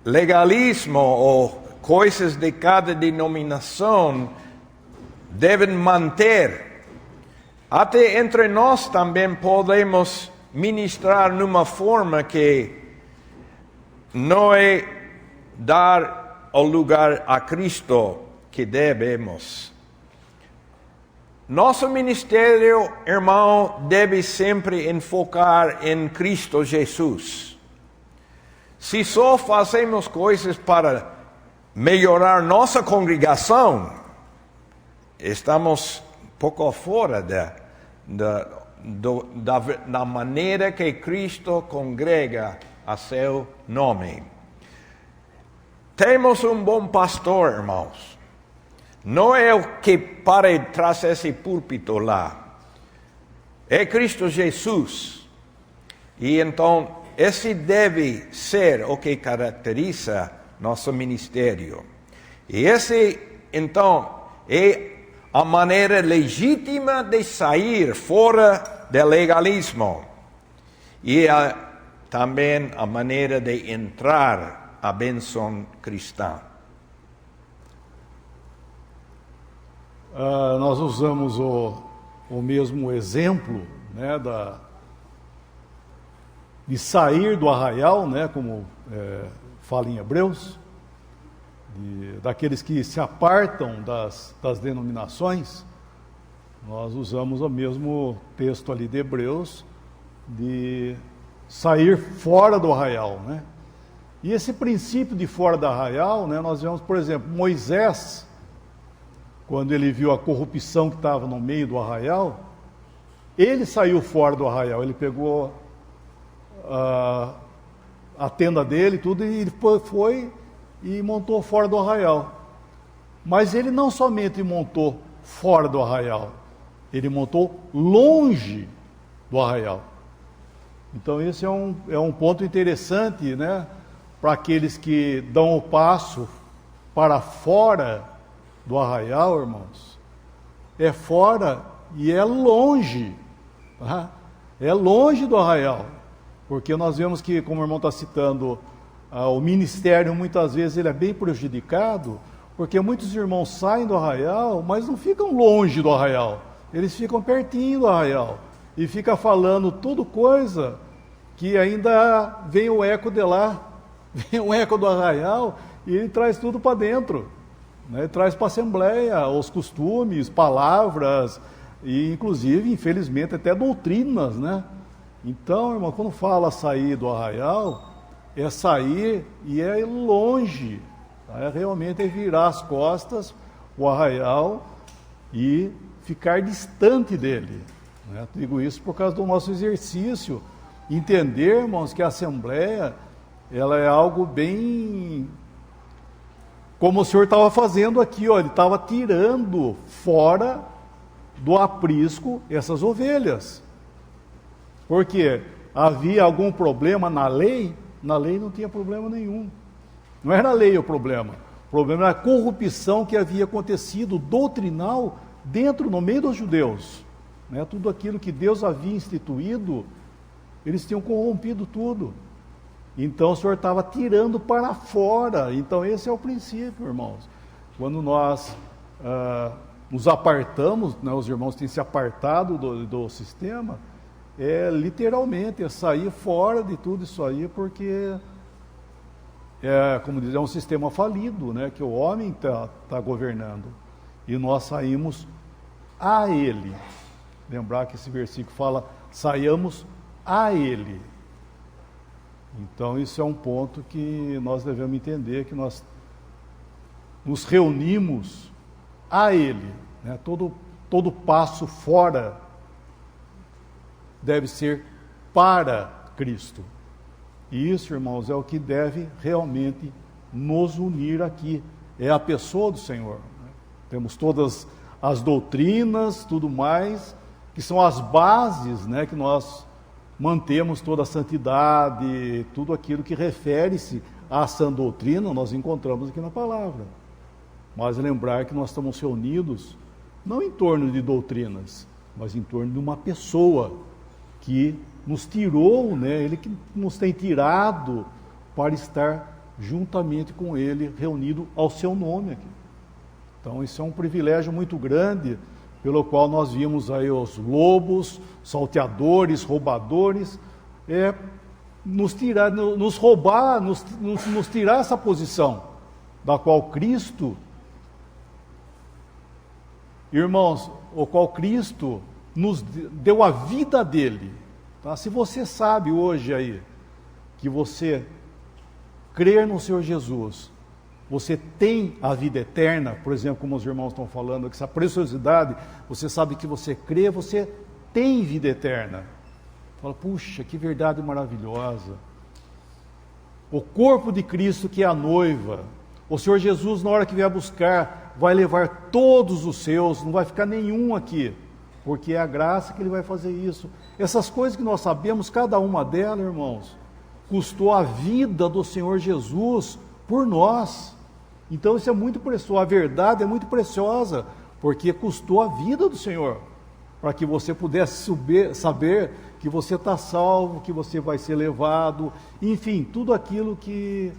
Speaker 2: legalismo ou coisas de cada denominação devem manter. Até entre nós também podemos ministrar numa forma que não é dar o lugar a Cristo que devemos. nosso ministério, irmão, deve sempre enfocar em Cristo Jesus. Se só fazemos coisas para melhorar nossa congregação, estamos um pouco fora da maneira que Cristo congrega a seu nome. Temos um bom pastor, irmãos. Não é o que para trás desse púlpito lá. É Cristo Jesus. E então, esse deve ser o que caracteriza nosso ministério. E esse, então, é a maneira legítima de sair fora do legalismo. E também a maneira de entrar a bênção cristã.
Speaker 6: Nós usamos o mesmo exemplo, né, de sair do arraial, né, como fala em Hebreus, daqueles que se apartam das denominações. Nós usamos o mesmo texto ali de Hebreus, de sair fora do arraial, né? E esse princípio de fora do arraial, né, nós vemos, por exemplo, Moisés, quando ele viu a corrupção que estava no meio do arraial, ele saiu fora do arraial, ele pegou a tenda dele, tudo, e ele foi e montou fora do arraial. Mas ele não somente montou fora do arraial, ele montou longe do arraial. Então esse é um ponto interessante, né, para aqueles que dão o passo para fora do arraial, irmãos. É fora e é longe, tá? É longe do arraial, porque nós vemos que, como o irmão está citando, o ministério muitas vezes ele é bem prejudicado, porque muitos irmãos saem do arraial, mas não ficam longe do arraial, eles ficam pertinho do arraial, e fica falando tudo coisa que ainda vem o eco de lá, vem o eco do arraial, e ele traz tudo para dentro, né? Ele traz para a assembleia os costumes, palavras, e inclusive, infelizmente, até doutrinas, né? Então, irmão, quando fala sair do arraial, é sair e é longe, tá? É realmente virar as costas, o arraial, e ficar distante dele, né? Digo isso por causa do nosso exercício, entender, irmãos, que a assembleia, ela é algo bem, como o senhor estava fazendo aqui, ó, ele estava tirando fora do aprisco essas ovelhas. Porque havia algum problema na lei? Na lei não tinha problema nenhum. Não era a lei o problema era a corrupção que havia acontecido doutrinal no meio dos judeus, né? Tudo aquilo que Deus havia instituído, eles tinham corrompido tudo. Então o Senhor estava tirando para fora. Então esse é o princípio, irmãos. Quando nós nos apartamos, né, os irmãos têm se apartado do sistema, literalmente é sair fora de tudo isso aí, porque como diz, é um sistema falido, né, que o homem tá governando, e nós saímos a ele. Lembrar que esse versículo fala, saiamos a ele. Então isso é um ponto que nós devemos entender, que nós nos reunimos a ele, né? Todo passo fora deve ser para Cristo. E isso, irmãos, é o que deve realmente nos unir aqui. É a pessoa do Senhor, né? Temos todas as doutrinas, tudo mais, que são as bases, né, que nós mantemos toda a santidade, tudo aquilo que refere-se à sã doutrina, nós encontramos aqui na palavra. Mas lembrar que nós estamos reunidos não em torno de doutrinas, mas em torno de uma pessoa que nos tirou, né? Ele que nos tem tirado para estar juntamente com Ele, reunido ao seu nome aqui. Então isso é um privilégio muito grande, pelo qual nós vimos aí os lobos, salteadores, roubadores, nos tirar, nos roubar, nos tirar essa posição, da qual Cristo, irmãos, o qual Cristo nos deu a vida dele. Tá? Se você sabe hoje aí que você crer no Senhor Jesus, você tem a vida eterna, por exemplo, como os irmãos estão falando, que essa preciosidade, você sabe que você crê, você tem vida eterna. Fala, puxa, que verdade maravilhosa. O corpo de Cristo que é a noiva, o Senhor Jesus, na hora que vier buscar, vai levar todos os seus, não vai ficar nenhum aqui, porque é a graça que Ele vai fazer isso. Essas coisas que nós sabemos, cada uma delas, irmãos, custou a vida do Senhor Jesus por nós. Então isso é muito precioso, a verdade é muito preciosa, porque custou a vida do Senhor, para que você pudesse saber que você está salvo, que você vai ser levado, enfim, tudo aquilo que,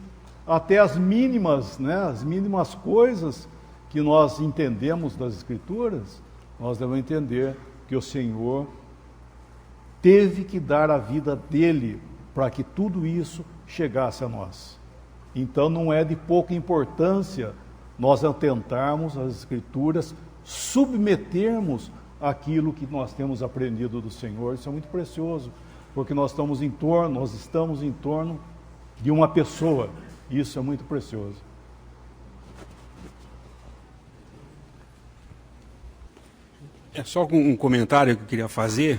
Speaker 6: até as mínimas, né, as mínimas coisas que nós entendemos das Escrituras, nós devemos entender que o Senhor teve que dar a vida dele para que tudo isso chegasse a nós. Então não é de pouca importância nós atentarmos às Escrituras, submetermos aquilo que nós temos aprendido do Senhor. Isso é muito precioso, porque nós estamos em torno de uma pessoa. Isso é muito precioso.
Speaker 1: É só um comentário que eu queria fazer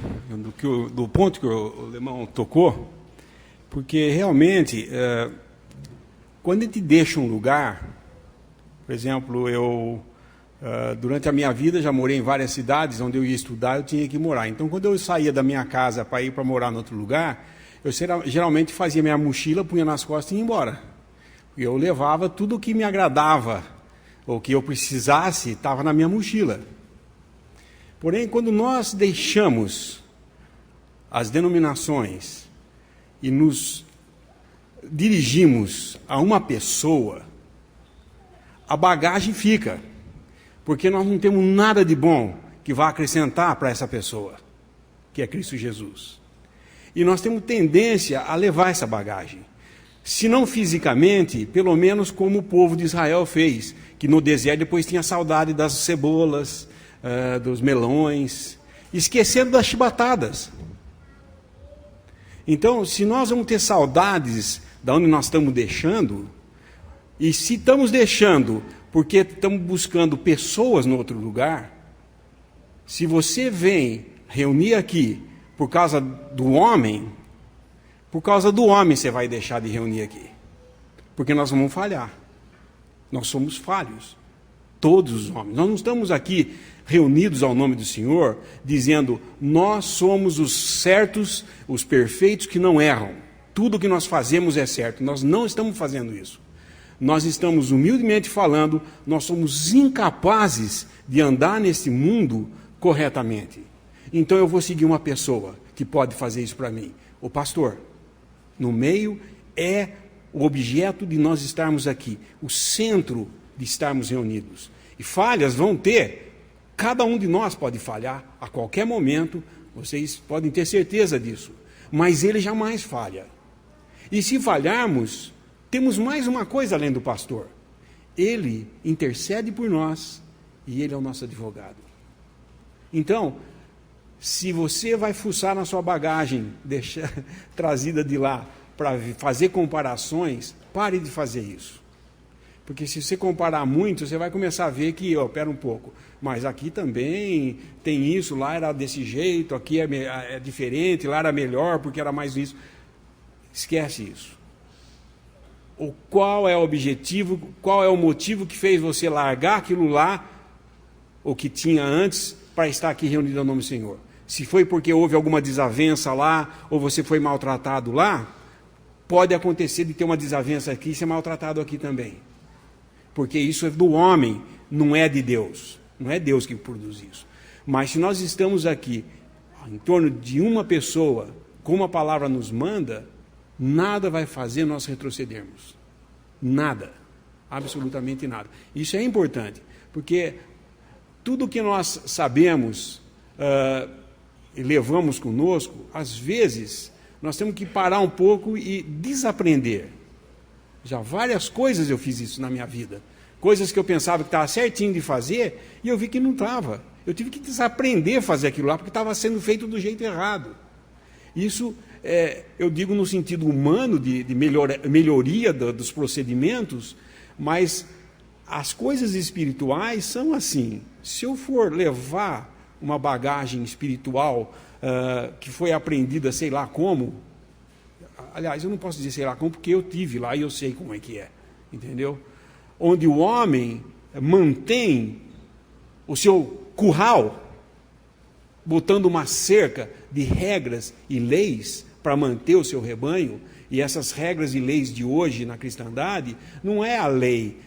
Speaker 1: do ponto que o Alemão tocou, porque realmente quando a gente deixa um lugar, por exemplo, eu durante a minha vida já morei em várias cidades onde eu ia estudar, eu tinha que morar. Então, quando eu saía da minha casa para ir para morar em outro lugar, eu geralmente fazia minha mochila, punha nas costas e ia embora. Eu levava tudo o que me agradava, ou que eu precisasse, estava na minha mochila. Porém, quando nós deixamos as denominações e nos dirigimos a uma pessoa, a bagagem fica. Porque nós não temos nada de bom que vá acrescentar para essa pessoa, que é Cristo Jesus. E nós temos tendência a levar essa bagagem. Se não fisicamente, pelo menos como o povo de Israel fez, que no deserto depois tinha saudade das cebolas, dos melões, esquecendo das chibatadas. Então, se nós vamos ter saudades de onde nós estamos deixando, e se estamos deixando porque estamos buscando pessoas no outro lugar, se você vem reunir aqui por causa do homem você vai deixar de reunir aqui. Porque nós vamos falhar. Nós somos falhos. Todos os homens. Nós não estamos aqui reunidos ao nome do Senhor, dizendo, nós somos os certos, os perfeitos que não erram. Tudo que nós fazemos é certo. Nós não estamos fazendo isso. Nós estamos humildemente falando, nós somos incapazes de andar nesse mundo corretamente. Então eu vou seguir uma pessoa que pode fazer isso para mim. O pastor, no meio, é o objeto de nós estarmos aqui, o centro de estarmos reunidos. E falhas vão ter, cada um de nós pode falhar a qualquer momento, vocês podem ter certeza disso. Mas ele jamais falha. E se falharmos, temos mais uma coisa além do pastor. Ele intercede por nós e ele é o nosso advogado. Então, se você vai fuçar na sua bagagem, deixar trazida de lá, para fazer comparações, pare de fazer isso. Porque se você comparar muito, você vai começar a ver que, pera um pouco, mas aqui também tem isso, lá era desse jeito, aqui é diferente, lá era melhor porque era mais isso. Esquece isso. Qual é o objetivo, qual é o motivo que fez você largar aquilo lá, o que tinha antes, para estar aqui reunido ao nome do Senhor? Se foi porque houve alguma desavença lá, ou você foi maltratado lá, pode acontecer de ter uma desavença aqui e ser maltratado aqui também. Porque isso é do homem, não é de Deus. Não é Deus que produz isso. Mas se nós estamos aqui em torno de uma pessoa, como a palavra nos manda, nada vai fazer nós retrocedermos. Nada. Absolutamente nada. Isso é importante, porque tudo que nós sabemos e levamos conosco, às vezes, nós temos que parar um pouco e desaprender. Já várias coisas eu fiz isso na minha vida. coisas que eu pensava que estava certinho de fazer, e eu vi que não estava. Eu tive que desaprender a fazer aquilo lá, porque estava sendo feito do jeito errado. Isso, eu digo no sentido humano, de melhoria dos procedimentos, mas as coisas espirituais são assim. Se eu for levar uma bagagem espiritual que foi aprendida sei lá como, aliás, eu não posso dizer sei lá como, porque eu tive lá e eu sei como é que é, entendeu? Onde o homem mantém o seu curral, botando uma cerca de regras e leis para manter o seu rebanho, e essas regras e leis de hoje na cristandade não é a lei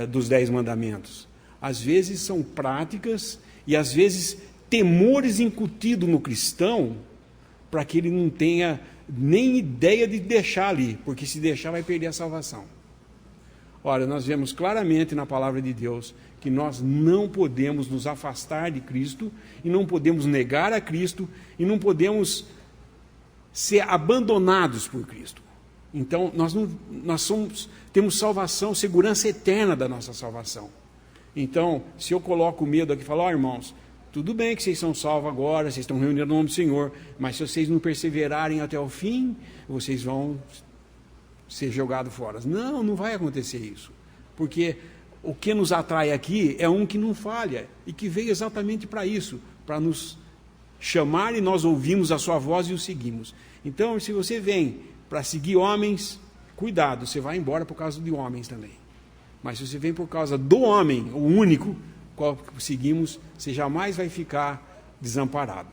Speaker 1: dos 10 mandamentos. Às vezes são práticas e às vezes temores incutidos no cristão para que ele não tenha nem ideia de deixar ali, porque se deixar vai perder a salvação. Ora, nós vemos claramente na palavra de Deus que nós não podemos nos afastar de Cristo e não podemos negar a Cristo e não podemos ser abandonados por Cristo. Então, temos salvação, segurança eterna da nossa salvação. Então, se eu coloco medo aqui e falo, irmãos, tudo bem que vocês são salvos agora, vocês estão reunidos no nome do Senhor, mas se vocês não perseverarem até o fim, vocês vão ser jogados fora. Não, não vai acontecer isso. Porque o que nos atrai aqui é um que não falha e que veio exatamente para isso, para nos chamar e nós ouvimos a sua voz e o seguimos. Então, se você vem para seguir homens, cuidado, você vai embora por causa de homens também. Mas se você vem por causa do homem, o único, qual seguimos, você jamais vai ficar desamparado.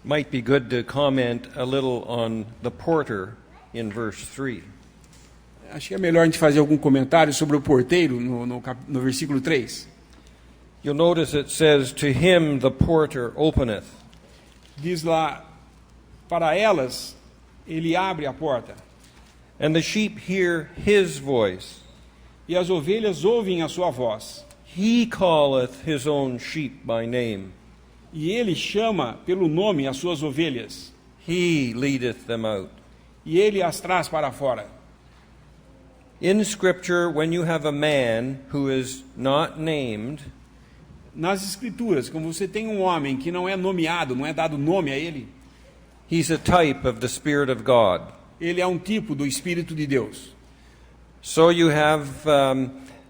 Speaker 3: Might be good to comment a little on the porter in verse 3.
Speaker 1: Acho que é melhor a gente fazer algum comentário sobre o porteiro no versículo 3.
Speaker 3: You'll notice it says, "To him the porter openeth."
Speaker 1: Diz lá, para elas, ele abre a porta.
Speaker 3: And the sheep hear his voice.
Speaker 1: E as ovelhas ouvem a sua voz.
Speaker 3: He calleth his own sheep by name.
Speaker 1: E ele chama pelo nome as suas ovelhas.
Speaker 3: He leadeth them out.
Speaker 1: E ele as traz para fora.
Speaker 3: In Scripture, when you have a man who is not named,
Speaker 1: nas Escrituras, como você tem um homem que não é nomeado, não é dado nome a ele,
Speaker 3: he's a type of the Spirit of God.
Speaker 1: Ele é um tipo do Espírito de Deus.
Speaker 3: So you have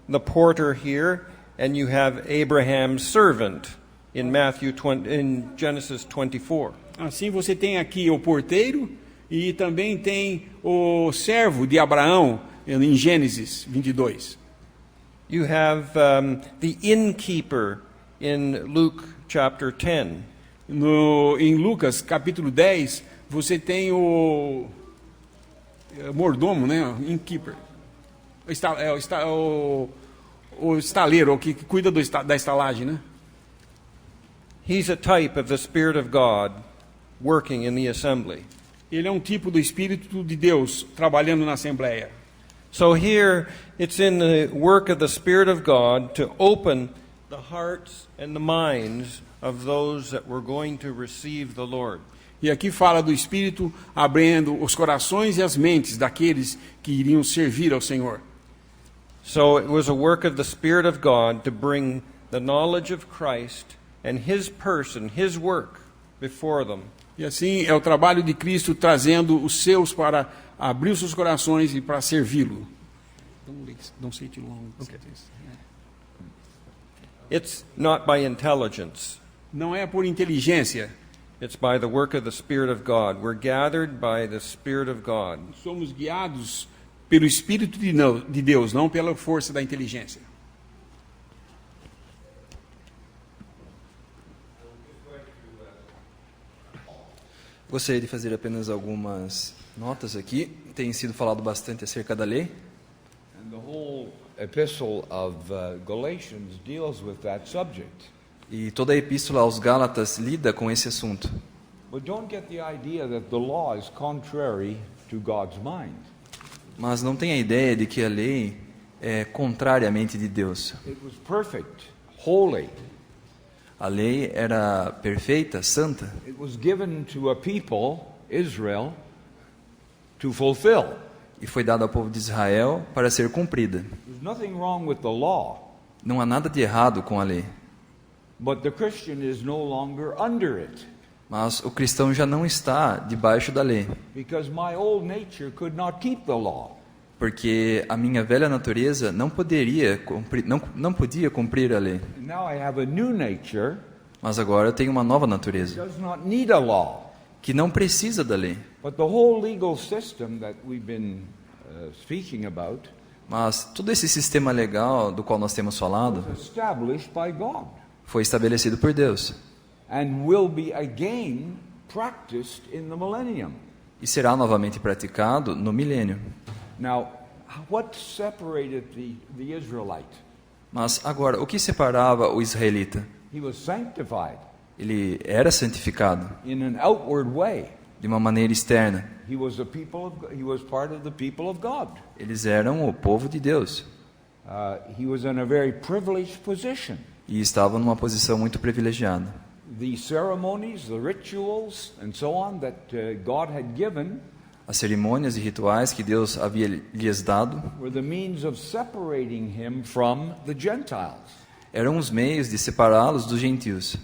Speaker 3: the porter here, and you have Abraham's servant in Genesis 24.
Speaker 1: Assim você tem aqui o porteiro e também tem o servo de Abraão em Gênesis 22.
Speaker 3: You have the innkeeper in Luke chapter 10.
Speaker 1: Em Lucas capítulo 10, você tem o mordomo, né? Innkeeper. O estaleiro, o que cuida da estalagem, né?
Speaker 3: He's a type of the Spirit of God working in the assembly.
Speaker 1: Ele é um tipo do Espírito de Deus trabalhando na assembleia.
Speaker 3: So here it's in the work of the Spirit of God to open the hearts and the minds of those that were going to receive the Lord.
Speaker 1: E aqui fala do Espírito abrindo os corações e as mentes daqueles que iriam servir ao Senhor.
Speaker 3: So it was a work of the Spirit of God to bring the knowledge of Christ and His person, His work before them.
Speaker 1: E assim é o trabalho de Cristo trazendo os seus para abrir os seus corações e para servi-lo. Don't say too long. Okay.
Speaker 3: It's not by intelligence.
Speaker 1: Não é por inteligência.
Speaker 3: It's by the work of the Spirit of God. We're gathered by the Spirit of God.
Speaker 1: Somos guiados pelo Espírito de Deus, não pela força da inteligência.
Speaker 5: Gostaria de fazer apenas algumas notas aqui. Tem sido falado bastante acerca da lei.
Speaker 4: And the whole epistle of Galatians deals with that subject.
Speaker 5: E toda a epístola aos Gálatas lida com esse assunto.
Speaker 4: But don't get the idea that the law is contrary to God's mind.
Speaker 5: Mas não tenha a ideia de que a lei é contrariamente de Deus.
Speaker 4: It was perfect, holy.
Speaker 5: A lei era perfeita, santa.
Speaker 4: It was given to a people, Israel, to fulfill.
Speaker 5: e foi dada ao povo de Israel para ser cumprida.
Speaker 4: There's nothing wrong with the law,
Speaker 5: Não há nada de errado com a lei,
Speaker 4: but the Christian is no longer under it,
Speaker 5: mas o cristão já não está debaixo da lei,
Speaker 4: because my old nature could not keep the law.
Speaker 5: porque a minha velha natureza não podia cumprir a lei.
Speaker 4: And now I have a new nature
Speaker 5: Mas agora eu tenho uma nova
Speaker 4: that
Speaker 5: natureza,
Speaker 4: does not need a law.
Speaker 5: que não precisa da lei.
Speaker 4: But the whole legal system that we've been speaking about
Speaker 5: Mas todo esse sistema legal do qual nós temos falado
Speaker 4: was established by God
Speaker 5: foi estabelecido por Deus
Speaker 4: and will be again practiced in the millennium.
Speaker 5: e será novamente praticado no milênio.
Speaker 4: Now, what separated the Israelite?
Speaker 5: Mas agora, o que separava o israelita?
Speaker 4: He was sanctified
Speaker 5: Ele era santificado
Speaker 4: in an outward way.
Speaker 5: de uma maneira externa.
Speaker 4: He was part of the people of God.
Speaker 5: Eles eram o povo de Deus
Speaker 4: He was in a very privileged position.
Speaker 5: e estavam numa posição muito privilegiada.
Speaker 4: The ceremonies, the rituals, and so on that God had given
Speaker 5: As cerimônias e rituais que Deus havia lhes dado
Speaker 4: were the means of separating him from the Gentiles.
Speaker 5: eram os meios de separá-los dos gentios.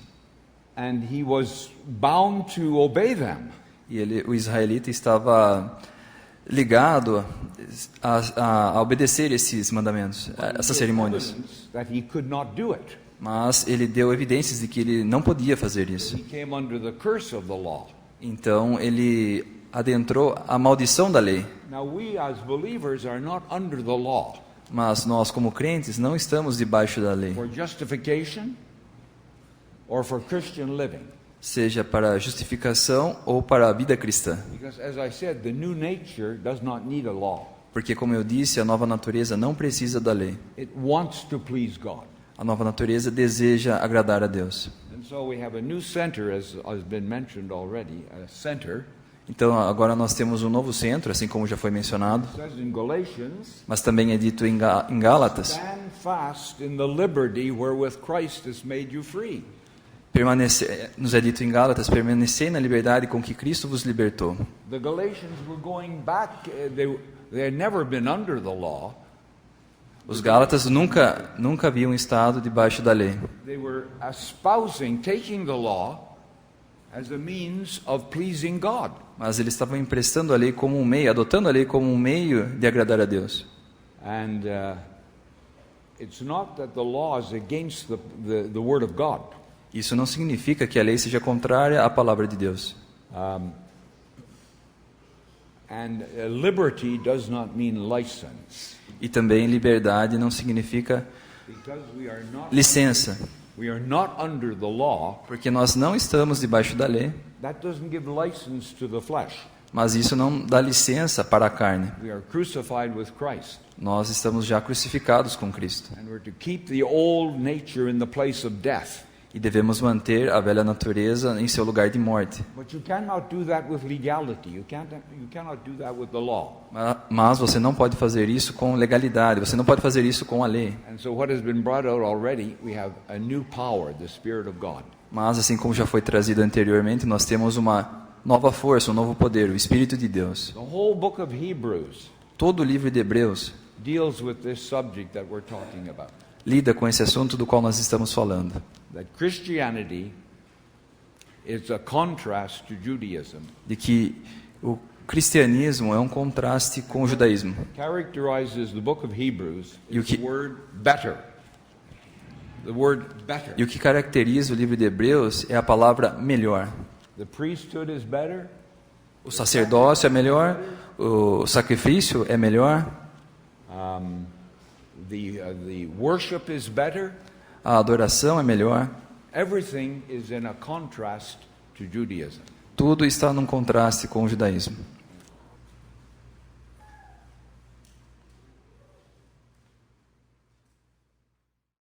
Speaker 4: And he was bound to obey them.
Speaker 5: E o israelita estava ligado a obedecer esses mandamentos, essas cerimônias.
Speaker 4: That he could not do it.
Speaker 5: Mas ele deu evidências de que ele não podia fazer isso.
Speaker 4: He came under the curse of the law.
Speaker 5: Então ele adentrou a maldição da lei.
Speaker 4: Now we as believers are not under the law
Speaker 5: Mas nós, como crentes, não estamos debaixo da lei,
Speaker 4: for justification or for Christian living.
Speaker 5: seja para justificação ou para a vida cristã.
Speaker 4: Because as I said, the new nature does not need a law.
Speaker 5: Porque, como eu disse, a nova natureza não precisa da lei.
Speaker 4: It wants to please God.
Speaker 5: A nova natureza deseja agradar a Deus.
Speaker 4: And so we have a new center, as has been mentioned already, a center.
Speaker 5: Então, agora nós temos um novo centro, assim como já foi mencionado,
Speaker 4: It says in Galatians,
Speaker 5: mas também é dito em Gálatas,
Speaker 4: stand fast in the liberty wherewith Christ has made you free.
Speaker 5: nos é dito em Gálatas, permanecei na liberdade com que Cristo vos libertou.
Speaker 4: The Galatians were going back, they had never been under the law.
Speaker 5: Os Gálatas nunca haviam estado debaixo da lei.
Speaker 4: They were espousing, taking the law as a means of pleasing God.
Speaker 5: Mas eles estavam emprestando a lei como um meio, adotando a lei como um meio de agradar a Deus.
Speaker 4: And it's not that the law is against the Word of God.
Speaker 5: Isso não significa que a lei seja contrária à palavra de Deus.
Speaker 4: And liberty does not mean license.
Speaker 5: E também liberdade não significa
Speaker 4: Because
Speaker 5: licença.
Speaker 4: we are not under the law,
Speaker 5: Porque nós não estamos debaixo da lei,
Speaker 4: that doesn't give license to the flesh.
Speaker 5: mas isso não dá licença para a carne.
Speaker 4: We are crucified with Christ.
Speaker 5: Nós estamos já crucificados com Cristo.
Speaker 4: And we're to keep the old nature in the place of death.
Speaker 5: E devemos manter a velha natureza em seu lugar de morte.
Speaker 4: But you cannot do that with legality. You cannot do that with the law.
Speaker 5: Mas você não pode fazer isso com legalidade, você não pode fazer isso com a lei.
Speaker 4: And so what has been brought out already, we have a new power, the Spirit of God.
Speaker 5: Mas, assim como já foi trazido anteriormente, nós temos uma nova força, um novo poder, o Espírito de Deus.
Speaker 4: The whole book of Hebrews
Speaker 5: Todo o livro de Hebreus
Speaker 4: deals with this subject that we're talking about.
Speaker 5: lida com esse assunto do qual nós estamos falando.
Speaker 4: That Christianity is a contrast to Judaism.
Speaker 5: De que o cristianismo é um contraste com o judaísmo.
Speaker 4: Characterizes the book of Hebrews
Speaker 5: E o
Speaker 4: is the
Speaker 5: que-
Speaker 4: word better. The word better.
Speaker 5: E o que caracteriza o livro de Hebreus é a palavra melhor.
Speaker 4: The priesthood is better.
Speaker 5: O sacerdócio é melhor, o sacrifício é melhor,
Speaker 4: The worship is better.
Speaker 5: a adoração é melhor.
Speaker 4: Everything is in a contrast to Judaism.
Speaker 5: Tudo está num contraste com o judaísmo.